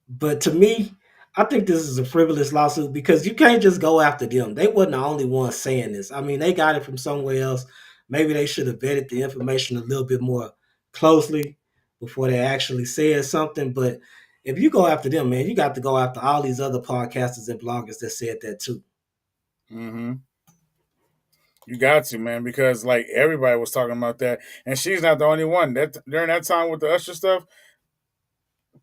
but to me, I think this is a frivolous lawsuit because you can't just go after them. They wasn't the only ones saying this. I mean, they got it from somewhere else. Maybe they should have vetted the information a little bit more closely before they actually said something. But if you go after them, man, you got to go after all these other podcasters and bloggers that said that too. Mm-hmm. You got to, man, because like everybody was talking about that, and she's not the only one. That during that time with the Usher stuff,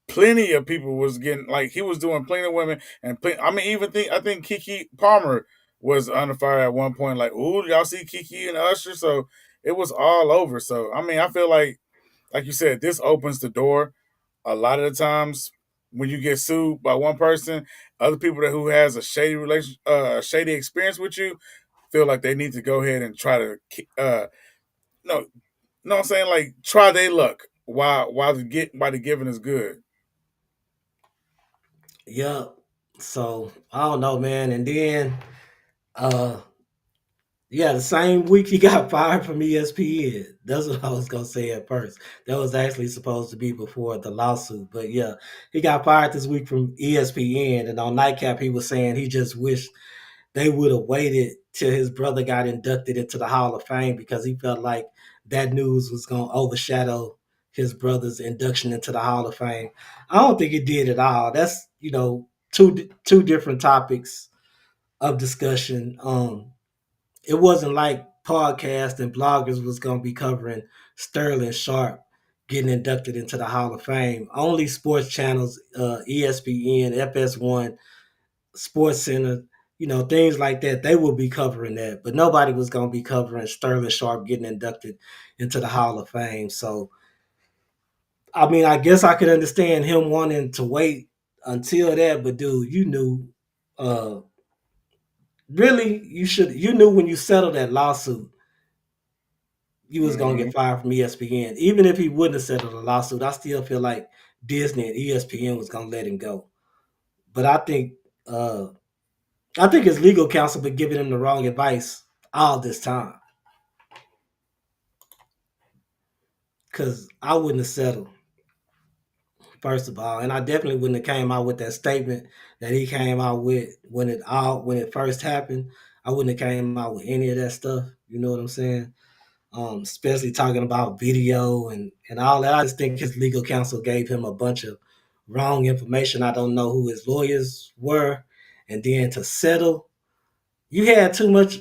plenty of people was getting like he was doing plenty of women and I mean even think I think Kiki Palmer was under fire at one point. Like, ooh, y'all see Kiki and Usher? So it was all over. So I mean, I feel like you said, this opens the door. A lot of the times when you get sued by one person, other people that who has a shady shady experience with you feel like they need to go ahead and try to no, no, I'm saying like try their luck while the giving is good. Yep. So I don't know, man. And then uh yeah, the same week he got fired from ESPN. That's what I was gonna say at first. That was actually supposed to be before the lawsuit, but yeah, he got fired this week from ESPN. And on Nightcap, he was saying he just wished they would have waited till his brother got inducted into the Hall of Fame because he felt like that news was gonna overshadow his brother's induction into the Hall of Fame. I don't think it did at all. That's two different topics of discussion. It wasn't like podcasts and bloggers was going to be covering Sterling Sharp getting inducted into the Hall of Fame. Only sports channels, ESPN, FS1, Sports Center, things like that, they will be covering that. But nobody was going to be covering Sterling Sharp getting inducted into the Hall of Fame. So, I mean, I guess I could understand him wanting to wait until that, but dude, you knew, uh, really, you knew when you settled that lawsuit you was gonna Mm-hmm. get fired from ESPN. Even if he wouldn't have settled the lawsuit, I still feel like Disney and ESPN was gonna let him go. But uh I think his legal counsel been giving him the wrong advice all this time. Cause I wouldn't have settled, first of all. And I definitely wouldn't have came out with that statement that he came out with when it first happened. I wouldn't have came out with any of that stuff. You know what I'm saying? especially talking about video and all that. I just think his legal counsel gave him a bunch of wrong information. I don't know who his lawyers were, and then to settle, you had too much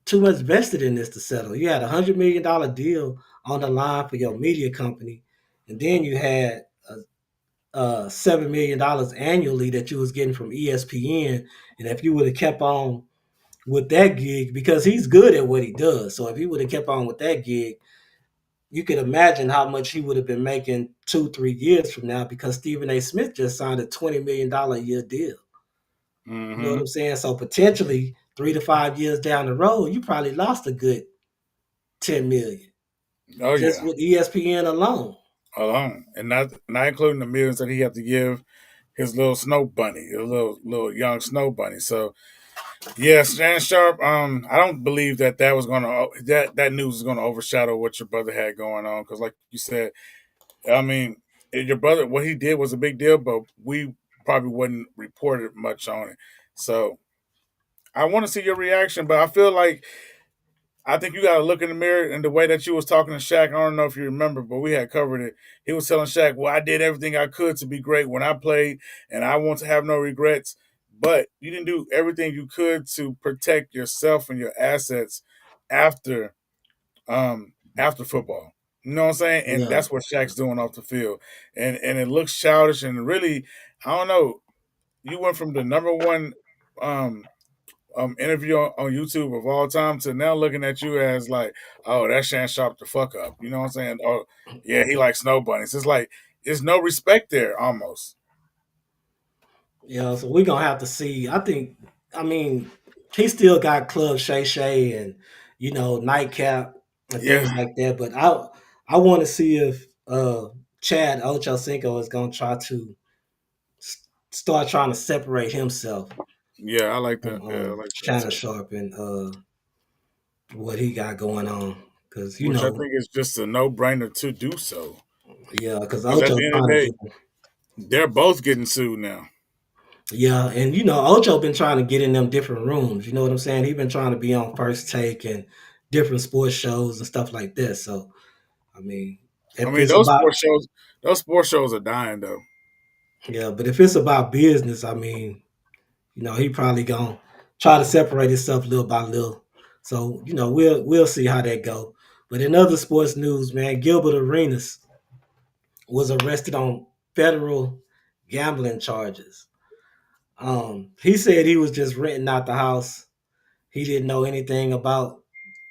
vested in this to settle. You had $100 million deal on the line for your media company, and then you had $7 million annually that you was getting from ESPN. And if you would have kept on with that gig, because he's good at what he does, so if he would have kept on with that gig, you could imagine how much he would have been making 2-3 years from now. Because Stephen A. Smith just signed a $20 million a year deal. You know what Mm-hmm. I'm saying? So potentially 3 to 5 years down the road, you probably lost a good 10 million Oh just yeah, with ESPN alone. alone, and not including the millions that he had to give his little snow bunny, his little young snow bunny. So yes, Shan Sharp. I don't believe that was gonna that news is gonna overshadow what your brother had going on. Because like you said, I mean, your brother, what he did was a big deal, but we probably wouldn't report it much on it. So I want to see your reaction, but I feel like I think you got to look in the mirror and the way that you was talking to Shaq. I don't know if you remember, but we had covered it. He was telling Shaq, "Well, I did everything I could to be great when I played, and I want to have no regrets." But you didn't do everything you could to protect yourself and your assets after after football. You know what I'm saying? And Yeah. that's what Shaq's doing off the field. And it looks childish and really, I don't know. You went from the number one um interview on YouTube of all time to now looking at you as like, oh, that Shan Sharp the fuck up. You know what I'm saying? Oh, yeah, he likes snow bunnies. It's like there's no respect there almost. Yeah, so we're gonna have to see. I mean, he still got Club Shay Shay and Nightcap and things Yeah, like that. But I want to see if Chad Ochocinco is gonna try to start trying to separate himself yeah, I like from that. Yeah, I like that Shannon too. Sharp and what he got going on. Because Which I think is just a no brainer to do so. yeah, because Because at Ocho the end of trying the to day, get him. they're both getting sued now. Yeah, and Ocho been trying to get in them different rooms. You know what I'm saying? He been trying to be on First Take and different sports shows and stuff like this. So I mean, I if mean, it's about those sports shows are dying though. yeah, but if it's about business, I mean, he probably gonna try to separate himself little by little. So we'll see how that go. But in other sports news, man, Gilbert Arenas was arrested on federal gambling charges. He said he was just renting out the house. He didn't know anything about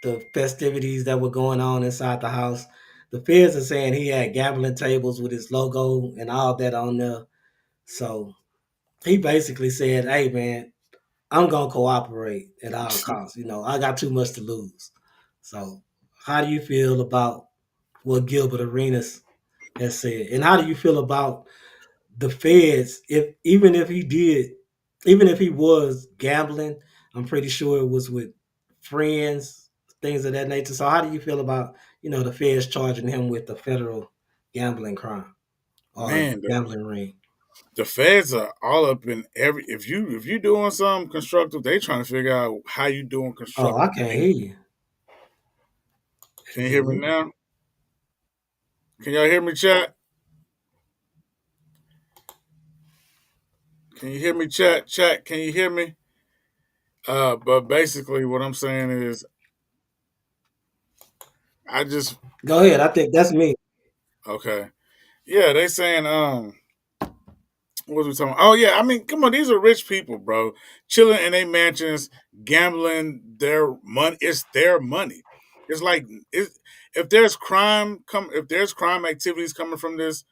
the festivities that were going on inside the house. The feds are saying he had gambling tables with his logo and all that on there. So he basically said, "Hey, man, I'm gonna cooperate at all costs. I got too much to lose." So, how do you feel about what Gilbert Arenas has said, and how do you feel about the feds? If even if he was gambling, I'm pretty sure it was with friends, things of that nature. So, how do you feel about the feds charging him with the federal gambling crime or Man, gambling ring? the feds are all up in every. If you doing something constructive, they trying to figure out how you doing Oh, I constructive can't hear things. you. Can you Can hear me you? now? Can y'all hear me, chat? Can you hear me, chat? Chat, can you hear me? But basically, what I'm saying is, I just Go ahead. I think that's me. okay. Yeah, they saying what was we talking about? Oh yeah, I mean, come on, these are rich people, bro. Chilling in their mansions, gambling their money. It's their money. It's like if there's if there's crime activities coming from this,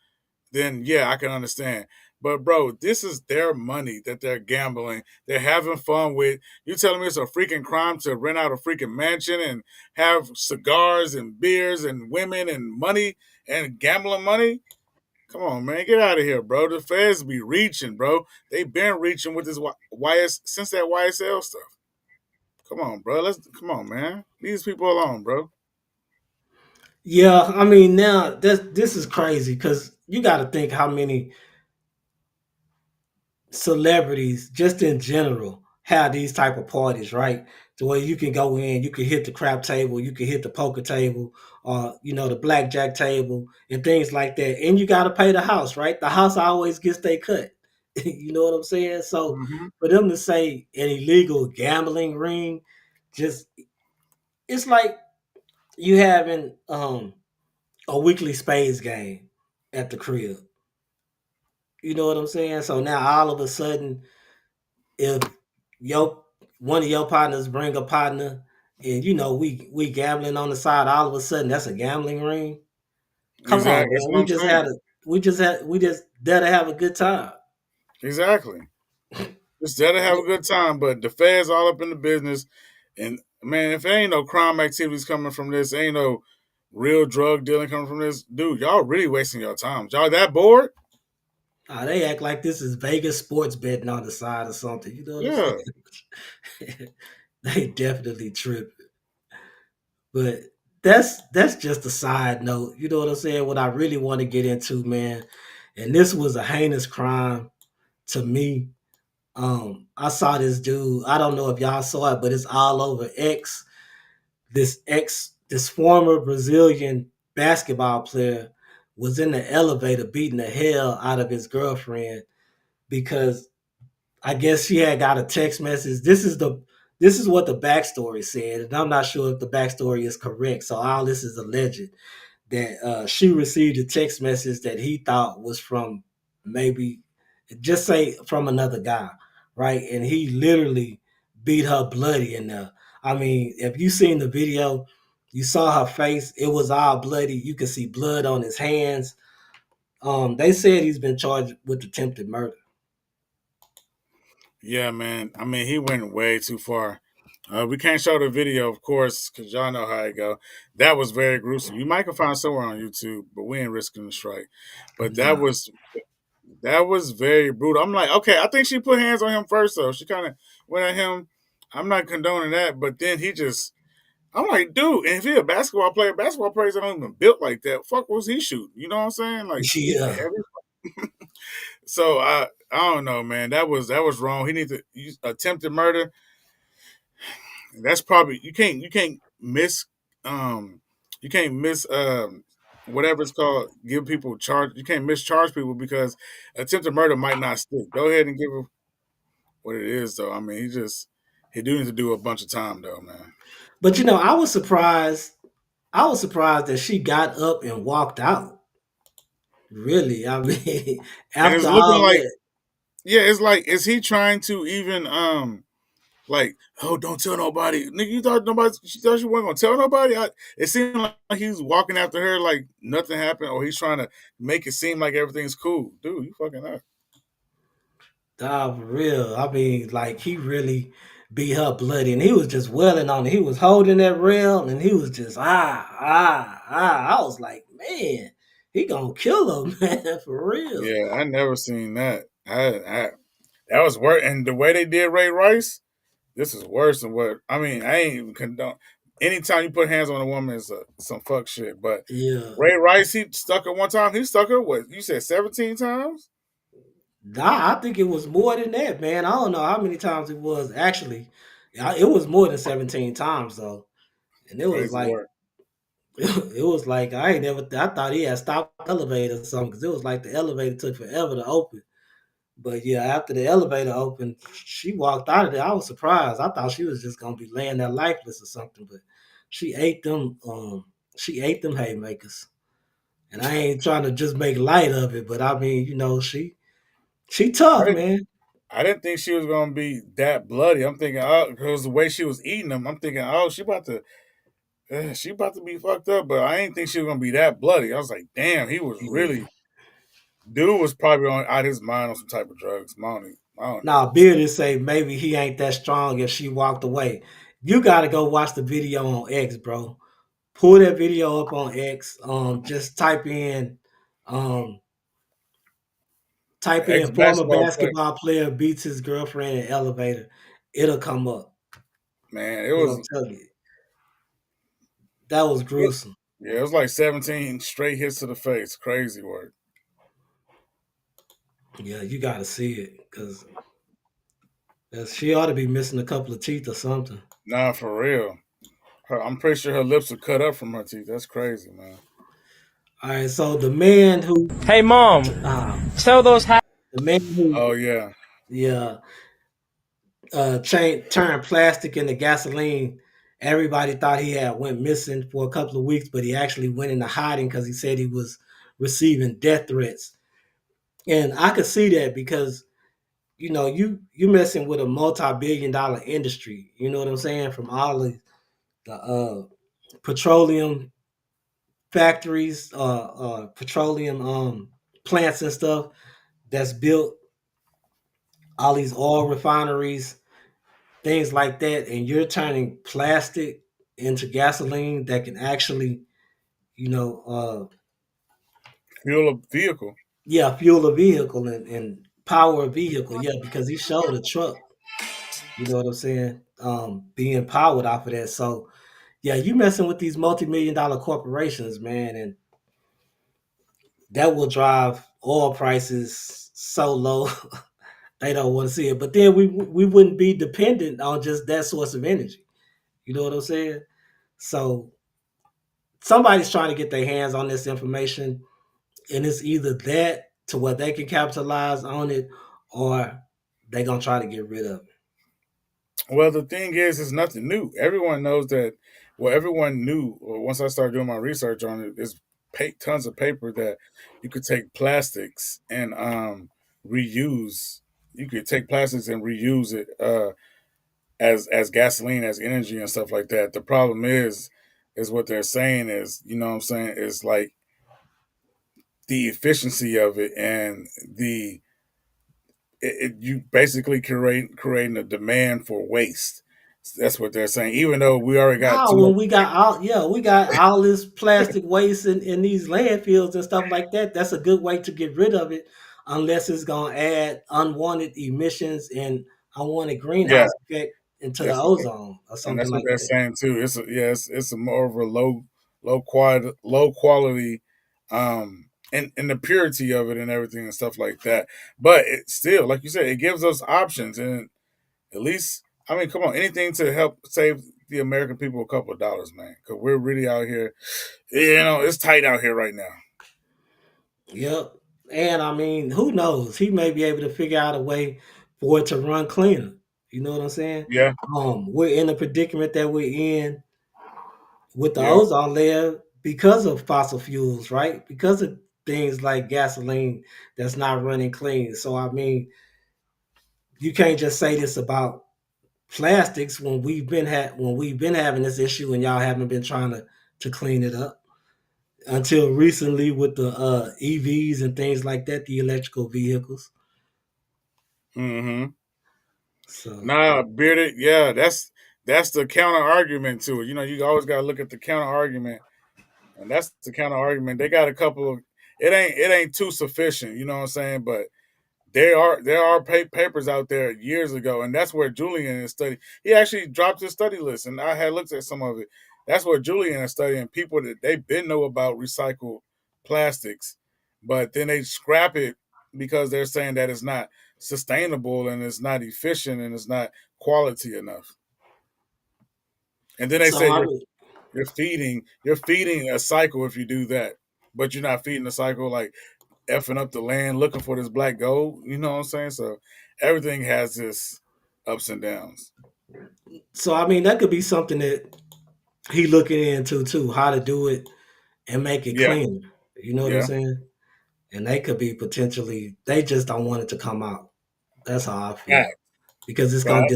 then yeah, I can understand. But bro, this is their money that they're gambling. They're having fun with. You telling me it's a freaking crime to rent out a freaking mansion and have cigars and beers and women and money and gambling money? Come on, man, get out of here, bro. The feds be reaching, bro. They been reaching with this since that YSL stuff. Come on, bro. Come on, man. Leave these people alone, bro. Yeah, I mean now this is crazy because you got to think how many celebrities just in general have these type of parties, right? to where you can go in, you can hit the crap table, you can hit the poker table, or the blackjack table and things like that. And you got to pay the house, right? The house always gets their cut. You know what I'm saying? So Hmm. for them to say an illegal gambling ring, just it's like you having a weekly spades game at the crib. You know what I'm saying? So now all of a sudden, if your one of your partners bring a partner, and we gambling on the side, all of a sudden that's a gambling ring. Come on, Exactly. That's man. what I'm saying. We just there to have a good time. Exactly. Just there to have a good time, but the feds all up in the business. And man, if there ain't no crime activities coming from this, ain't no real drug dealing coming from this, dude, y'all really wasting your time. Y'all that bored? They act like this is Vegas sports betting on the side or something. You know what I'm Yeah. saying? They definitely tripping. But that's just a side note. You know what I'm saying? What I really want to get into, man, and this was a heinous crime to me. I saw this dude. I don't know if y'all saw it, but it's all over X. This former Brazilian basketball player was in the elevator beating the hell out of his girlfriend because I guess she had got a text message. This is what the backstory said, and I'm not sure if the backstory is correct. So all this is alleged that she received a text message that he thought was from, maybe just say from another guy, right? And he literally beat her bloody in there. I mean, if you seen the video, you saw her face. It was all bloody. You could see blood on his hands. They said he's been charged with attempted murder. Yeah, man. I mean, he went way too far. We can't show the video, of course, because y'all know how it go. That was very gruesome. You might can find somewhere on YouTube, but we ain't risking the strike. But that Nah, was very brutal. I'm like, okay, I think she put hands on him first, though. She kind of went at him. I'm not condoning that, but then he just, I'm like, dude, and if he a basketball players don't even built like that. Fuck was he shooting? You know what I'm saying? Like yeah. heavy. So I don't know, man. That was wrong. He needs to attempted murder. That's probably you can't miss um you can't miss whatever it's called, give people charge, you can't mischarge people because attempted murder might not stick. Go ahead and give him what it is though. I mean he do need to do a bunch of time though, man. But I was surprised. I was surprised that she got up and walked out. Really, I mean, And after it's looking all like, that, yeah, it's like, is he trying to even like, oh, don't tell nobody. Nigga, you thought nobody? She thought she wasn't gonna tell nobody. It seemed like he's walking after her like nothing happened, or he's trying to make it seem like everything's cool. Dude, you fucking up. for real. I mean, like he really beat her bloody, and he was just wailing on it. He was holding that rail, and he was just ah. I was like, man, he gonna kill her, man, for real. Yeah, I never seen that. I that was worse. And the way they did Ray Rice, this is worse than what I mean. I ain't even condone. Anytime you put hands on a woman is some fuck shit. But Yeah. Ray Rice, he stuck her one time. He stuck her what? You said 17 times? Nah, I think it was more than that, man. I don't know how many times it was actually. It was more than 17 times though, and it was Crazy like work. it was like I ain't never. I thought he had stopped the elevator or something because it was like the elevator took forever to open. But yeah, after the elevator opened, she walked out of there. I was surprised. I thought she was just gonna be laying there lifeless or something, but she ate them. She ate them haymakers, and I ain't trying to just make light of it, but I mean, she I tough, didn't man. I didn't think she was gonna be that bloody. I'm thinking, oh, because the way she was eating them, I'm thinking, oh, she about to be fucked up. But I didn't think she was gonna be that bloody. I was like, damn, he was Yeah. really, dude was probably on out his mind on some type of drugs. I don't know. Now, Beardy say maybe he ain't that strong if she walked away. You got to go watch the video on X, bro. Pull that video up on X. Just um, type Ex in former basketball player, basketball player beats his girlfriend in elevator. It'll come up. man. It But was I'm telling you, that was gruesome. yeah, it was like 17 straight hits to the face. Crazy work. Yeah, you got to see it because she ought to be missing a couple of teeth or something. Nah, for real. I'm pretty sure her lips are cut up from her teeth. That's crazy, man. All right, so the man who, Hey mom, uh, tell those the man who, Oh yeah, yeah, turned plastic into gasoline. Everybody thought he had went missing for a couple of weeks, but he actually went into hiding because he said he was receiving death threats. And I could see that because you messing with a multi-billion-dollar industry. You know what I'm saying? From all of the petroleum factories, petroleum plants and stuff that's built, all these oil refineries, things like that, and you're turning plastic into gasoline that can actually, you know, fuel a vehicle. yeah, fuel a vehicle and power a vehicle. Yeah, because he showed a truck. You know what I'm saying? Being powered off of that. So yeah, you messing with these multi-million-dollar corporations, man, and that will drive oil prices so low they don't want to see it. But then we wouldn't be dependent on just that source of energy. You know what I'm saying? So somebody's trying to get their hands on this information, and it's either that to where they can capitalize on it, or they're gonna try to get rid of it. Well, the thing is, it's nothing new. Everyone knows that. Well, everyone knew. Or once I started doing my research on it, there's tons of paper that you could take plastics and reuse. You could take plastics and reuse it as gasoline, as energy, and stuff like that. The problem is what they're saying is, you know what I'm saying, is like the efficiency of it and you basically creating a demand for waste. That's what they're saying. Even though we already got Now, too much. when we got all this plastic waste in these landfills and stuff like that, that's a good way to get rid of it, unless it's gonna add unwanted emissions and unwanted Yeah, greenhouse effect into the that's ozone or and something that's what like they're that. saying too. It's a more of a low quality, and the purity of it and everything and stuff like that. But it still, like you said, it gives us options, and at least, I mean, come on, anything to help save the American people a couple of dollars, man, because we're really out here. It's tight out here right now. Yep. And I mean, who knows? He may be able to figure out a way for it to run cleaner. You know what I'm saying? Yeah, We're in the predicament that we're in with the yeah. ozone layer because of fossil fuels, right? Because of things like gasoline that's not running clean. So I mean, you can't just say this about plastics when we've been having this issue and y'all haven't been trying to clean it up until recently with the EVs and things like that, the electrical vehicles. Mm-hmm. So Nah, bearded. Yeah, that's the counter argument to it. You always got to look at the counter argument, and that's the counter argument. They got a couple of. It ain't too sufficient. You know what I'm saying? But there are papers out there years ago, and that's where Julian is studying. He actually dropped his study list, and I had looked at some of it. That's where Julian is studying people that they been know about recycled plastics, but then they scrap it because they're saying that it's not sustainable and it's not efficient and it's not quality enough. And then they so say I you're feeding a cycle if you do that, but you're not feeding the cycle like effing up the land looking for this black gold. You know what I'm saying? So everything has this ups and downs. mean that could be something that he looking into too, how to do it and make it Yeah, cleaner. You know what I'm yeah. saying? And they could be potentially they just don't want it to come out. That's how I feel. Fact, Because fact,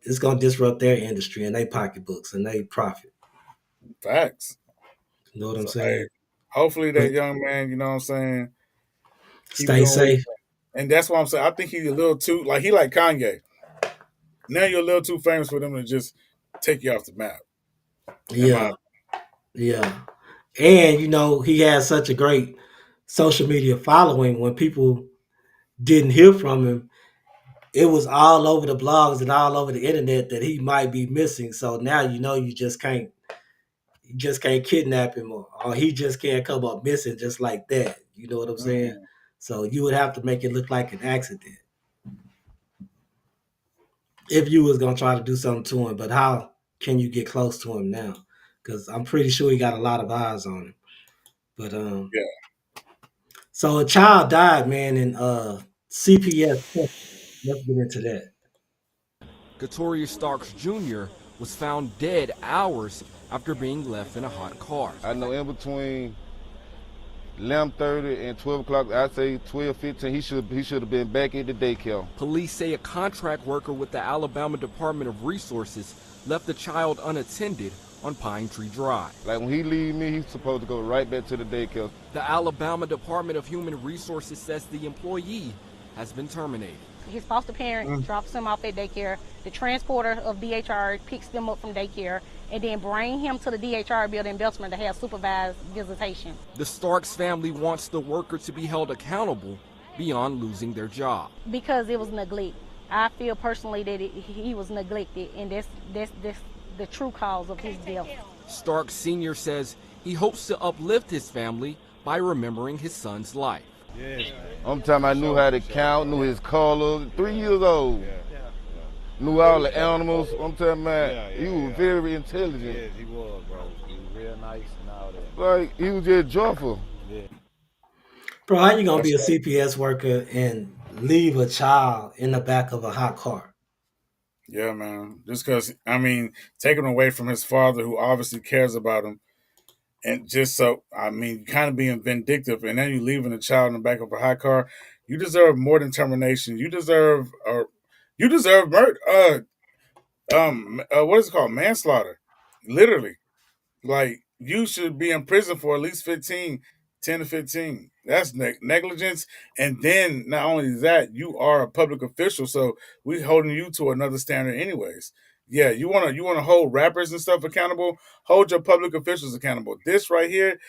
it's gonna disrupt their industry and their pocketbooks and they profit. facts. You know what I'm So hey, saying? hopefully But that young man, you know what I'm saying, keep stay doing what he's safe. doing. And that's what I'm saying. I think he's a little too like he like Kanye. Now you're a little too famous for them to just take you off the map. In my Yeah, yeah. And he has such a great social media following. When people didn't hear from him, it was all over the blogs and all over the internet that he might be missing. So now you just can't kidnap him, or he just can't come up missing just like that. You know what I'm saying? mm, So you would have to make it look like an accident if you was gonna try to do something to him. But how? can you get close to him now? Because I'm pretty sure he got a lot of eyes on him. But Yeah. so a child died, man, in CPS. Let's get into that. Katorius Starks Jr. was found dead hours after being left in a hot car. I know in between 11:30 and 12 o'clock, I'd say 12:15, he should have been back at the daycare. Police say a contract worker with the Alabama Department of Resources left the child unattended on Pine Tree Drive. Like when he leave me, he's supposed to go right back to the daycare. The Alabama Department of Human Resources says the employee has been terminated. His foster parent drops him off at daycare. The transporter of DHR picks them up from daycare and then bring him to the DHR building in Beltman to have supervised visitation. The Starks family wants the worker to be held accountable beyond losing their job. Because it was neglect. I feel personally that he was neglected, and that's the true cause of his death. Starks Sr. says he hopes to uplift his family by remembering his son's life. I'm talking, I knew how to count, knew his color, 3 years old. Knew all the animals. I'm talking about, he was very intelligent. Yes, he was, bro. He was real nice and all that. Like, he was just joyful. Bro, how you gonna be a CPS worker and leave a child in the back of a hot car? Yeah, man. Just because, I mean, taking away from his father, who obviously cares about him, and just so, I mean, kind of being vindictive, and then you leaving a child in the back of a hot car. You deserve more than termination. You deserve murder. What is it called? Manslaughter. Literally. Like, you should be in prison for at least 10 to 15. That's negligence. And then not only that, you are a public official, so we holding you to another standard anyways. Yeah, you wanna hold rappers and stuff accountable, hold your public officials accountable. This right here,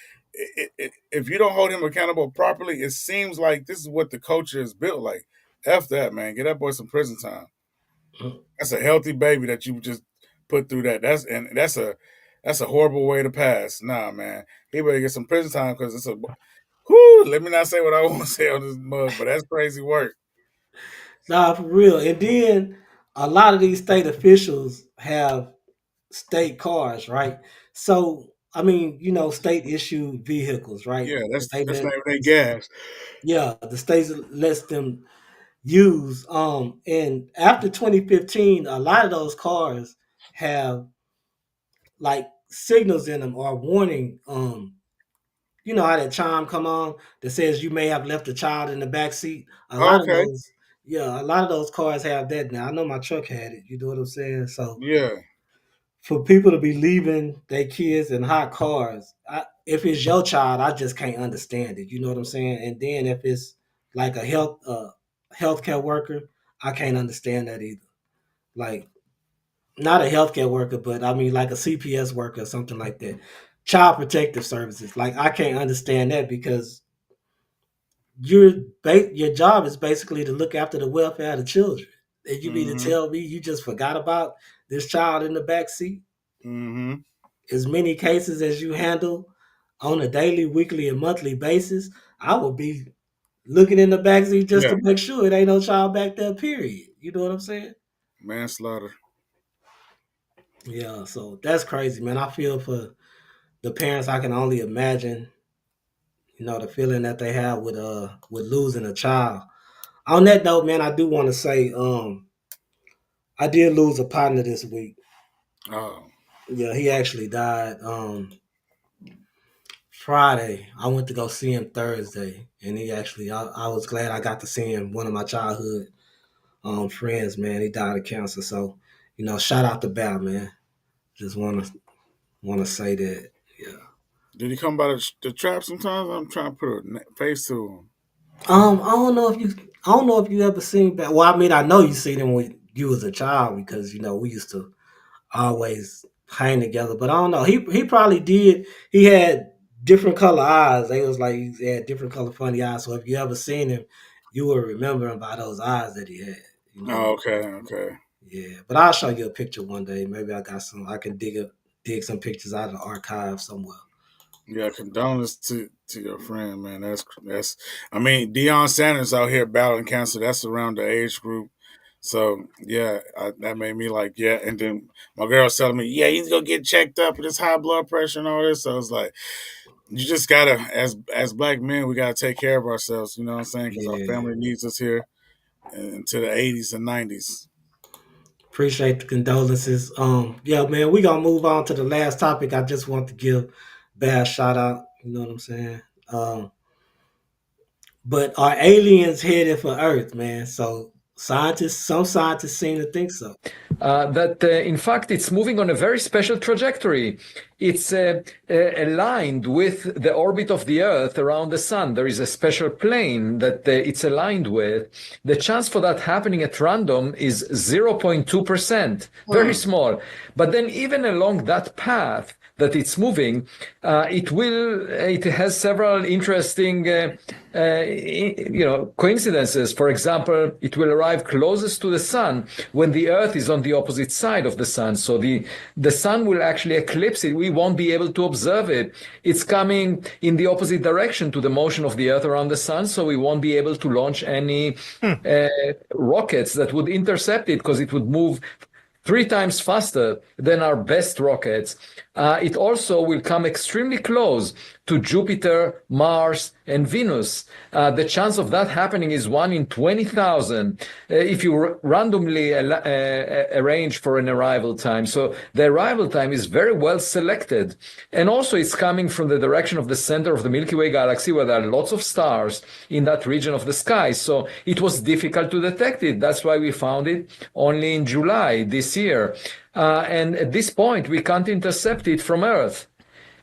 if you don't hold him accountable properly, it seems like this is what the culture is built like. F that, man. Get that boy some prison time. That's a healthy baby that you just put through that. That's a horrible way to pass. Nah, man. He better get some prison time because it's a. Whoo, let me not say what I want to say on this mug, but that's crazy work. Nah, for real. And then a lot of these state officials have state cars, right? So I mean, state issued vehicles, right? Yeah, That they that's let, not even gas. yeah, the states lets them use. And after 2015, a lot of those cars have like signals in them or warning. You know how that chime come on that says you may have left a child in the back seat. A lot of Okay. those, yeah, a lot of those cars have that now. I know my truck had it. You know what I'm saying? So Yeah. for people to be leaving their kids in hot cars, if it's your child, I just can't understand it. You know what I'm saying? And then if it's like a healthcare worker, I can't understand that either. Like not a healthcare worker, but I mean like a CPS worker or something like that. Child protective services. Like I can't understand that because your job is basically to look after the welfare of the children. And you mean to Mm-hmm. tell me you just forgot about this child in the back seat? Mm-hmm. As many cases as you handle on a daily, weekly, and monthly basis, I would be looking in the back seat just Yeah. to make sure it ain't no child back there, period. You know what I'm saying? Manslaughter. Yeah, so that's crazy, man. I feel for the parents. I can only imagine, the feeling that they have with losing a child. On that note, man, I do want to say, I did lose a partner this week. Oh. Yeah, he actually died Friday. I went to go see him Thursday, and I was glad I got to see him. One of my childhood friends, man, he died of cancer. So, shout out to Bal, man. Just wanna say that. Yeah. Did he come by the trap sometimes? I'm trying to put a face to him. I don't know if you ever seen Bal. Well, I mean, I know you seen him when you was a child because we used to always hang together. But I don't know. He probably did. He had different color eyes. They was like he had different color funny eyes. So if you ever seen him, you will remember him by those eyes that he had. Oh, okay, okay. Yeah. But I'll show you a picture one day. Maybe I got some. I can dig some pictures out of the archive somewhere. Yeah, condolences to your friend, man. That's. I mean, Deion Sanders out here battling cancer. That's around the age group. So yeah, that made me like yeah. And then my girl's telling me, yeah, you need to go get checked up with this high blood pressure and all this. So I was like, you just gotta, as black men, we gotta take care of ourselves. You know what I'm saying? Because our Yeah. family needs us here into the 80s and 90s. Appreciate the condolences. Yeah, man, we gonna move on to the last topic. I just want to give Bad shout out. You know what I'm saying? But are aliens headed for Earth, man? So some scientists seem to think so. That in fact it's moving on a very special trajectory. It's aligned with the orbit of the Earth around the Sun. There is a special plane that it's aligned with. The chance for that happening at random is 0.2%, very small. But then even along that path that it's moving, it has several interesting coincidences. For example, it will arrive closest to the sun when the Earth is on the opposite side of the sun. So the sun will actually eclipse it. We won't be able to observe it. It's coming in the opposite direction to the motion of the Earth around the sun, so we won't be able to launch any rockets that would intercept it because it would move 3 times faster than our best rockets. It also will come extremely close to Jupiter, Mars, and Venus. The chance of that happening is 1 in 20,000 if you randomly arrange for an arrival time. So the arrival time is very well selected. And also it's coming from the direction of the center of the Milky Way galaxy, where there are lots of stars in that region of the sky. So it was difficult to detect it. That's why we found it only in July this year. And at this point, we can't intercept it from Earth.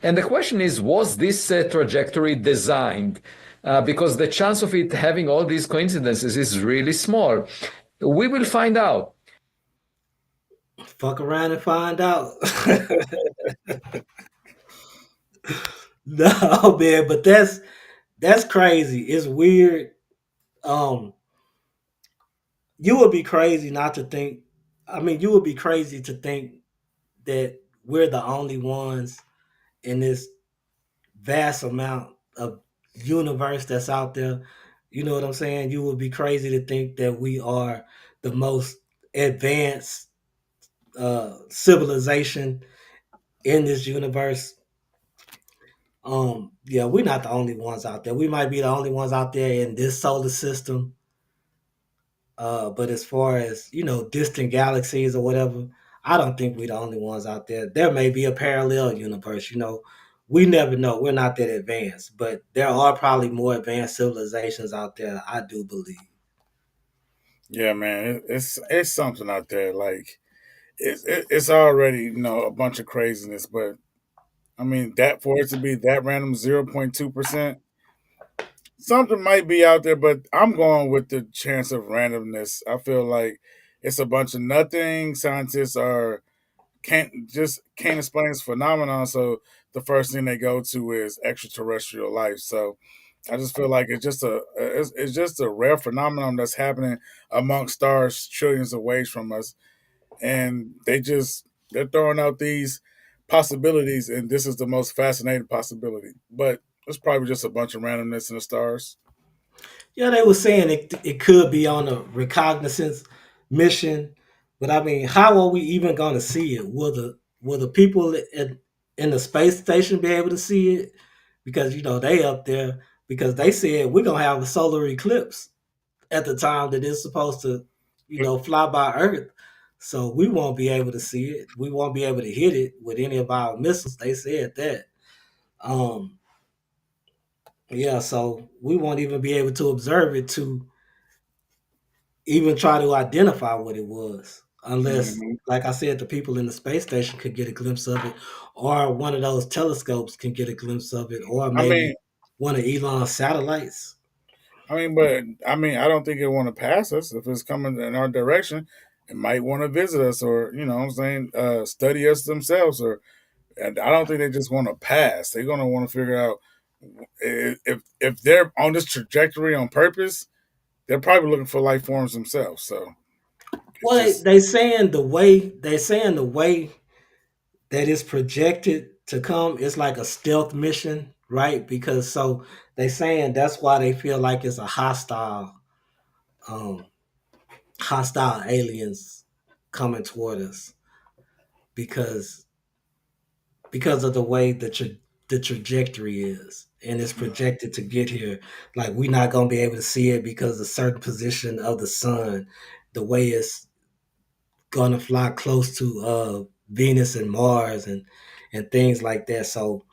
And the question is, was this trajectory designed? Because the chance of it having all these coincidences is really small. We will find out. Fuck around and find out. No, man, but that's crazy. It's weird. Um, you would be crazy not to think. I mean, you would be crazy to think that we're the only ones in this vast amount of universe that's out there. You know what I'm saying? You would be crazy to think that we are the most advanced civilization in this universe. Yeah, we're not the only ones out there. We might be the only ones out there in this solar system. But as far as distant galaxies or whatever, I don't think we're the only ones out there. There may be a parallel universe. We never know. We're not that advanced, but there are probably more advanced civilizations out there. I do believe. Yeah, man, it's something out there. Like it's already a bunch of craziness, but I mean that for it to be that random 0.2%, something might be out there. But I'm going with the chance of randomness. I feel like it's a bunch of nothing. Scientists are can't explain this phenomenon, so the first thing they go to is extraterrestrial life. So I just feel like it's just a rare phenomenon that's happening amongst stars trillions of ways from us, and they're throwing out these possibilities, and this is the most fascinating possibility. But it's probably just a bunch of randomness in the stars. Yeah, they were saying it could be on a reconnaissance mission, but I mean, how are we even going to see it? Will the people in the space station be able to see it? Because they up there because they said we're gonna have a solar eclipse at the time that it's supposed to, fly by Earth. So we won't be able to see it. We won't be able to hit it with any of our missiles. They said that. Um, yeah, so we won't even be able to observe it to even try to identify what it was, unless, Hmm. like I said, the people in the space station could get a glimpse of it, or one of those telescopes can get a glimpse of it, or I mean, maybe one of Elon's satellites. but I mean, I don't think it want to pass us if it's coming in our direction. It might want to visit us, or what I'm saying, study us themselves, or and I don't think they just want to pass. They're gonna want to figure out if they're on this trajectory on purpose. They're probably looking for life forms themselves. So it's Well, just they saying the way that it's projected to come is like a stealth mission, right? Because so they saying that's why they feel like it's a hostile um hostile aliens coming toward us because of the way the trajectory is, and it's projected to get here. Like we're not gonna be able to see it because a certain position of the sun, the way it's gonna fly close to Venus and Mars and things like that. So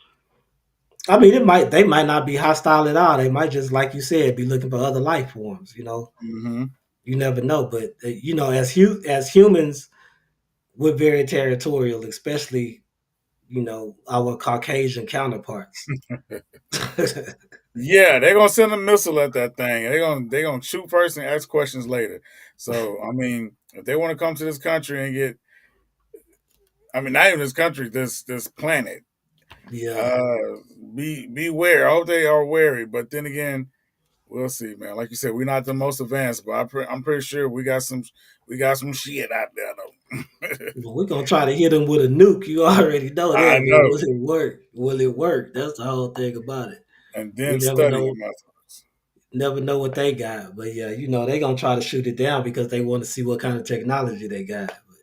I mean, they might not be hostile at all. They might just, like you said, be looking for other life forms. Mm-hmm. You never know. But as humans, we're very territorial, especially our Caucasian counterparts. Yeah, they're gonna send a missile at that thing. They're gonna shoot first and ask questions later. So I mean, if they want to come to this country and get, I mean, not even this country, this planet, Yeah. uh, beware. I hope they are wary. But then again, we'll see, man. Like you said, we're not the most advanced, but I'm pretty sure we got some shit out there though. Well, we're gonna try to hit them with a nuke. You already know I that, but know, will it work? Will it work? That's the whole thing about it. and We then never study know. them afterwards. Never know what they got. But yeah, they're gonna try to shoot it down because they want to see what kind of technology they got. But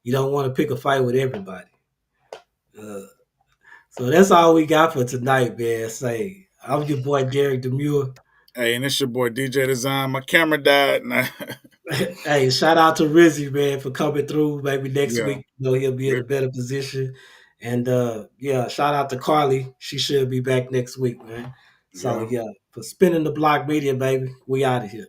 you don't want to pick a fight with everybody. Uh, so that's all we got for tonight, man. Say, I'm your boy Derek Demure. Hey, and it's your boy DJ Design. My camera died, and Hey, shout out to Rizzy, man, for coming through. Maybe next yeah, week, he'll be in a better position. And yeah, shout out to Carly. She should be back next week, man. So yeah. yeah, for spinning the block media, baby, we out of here.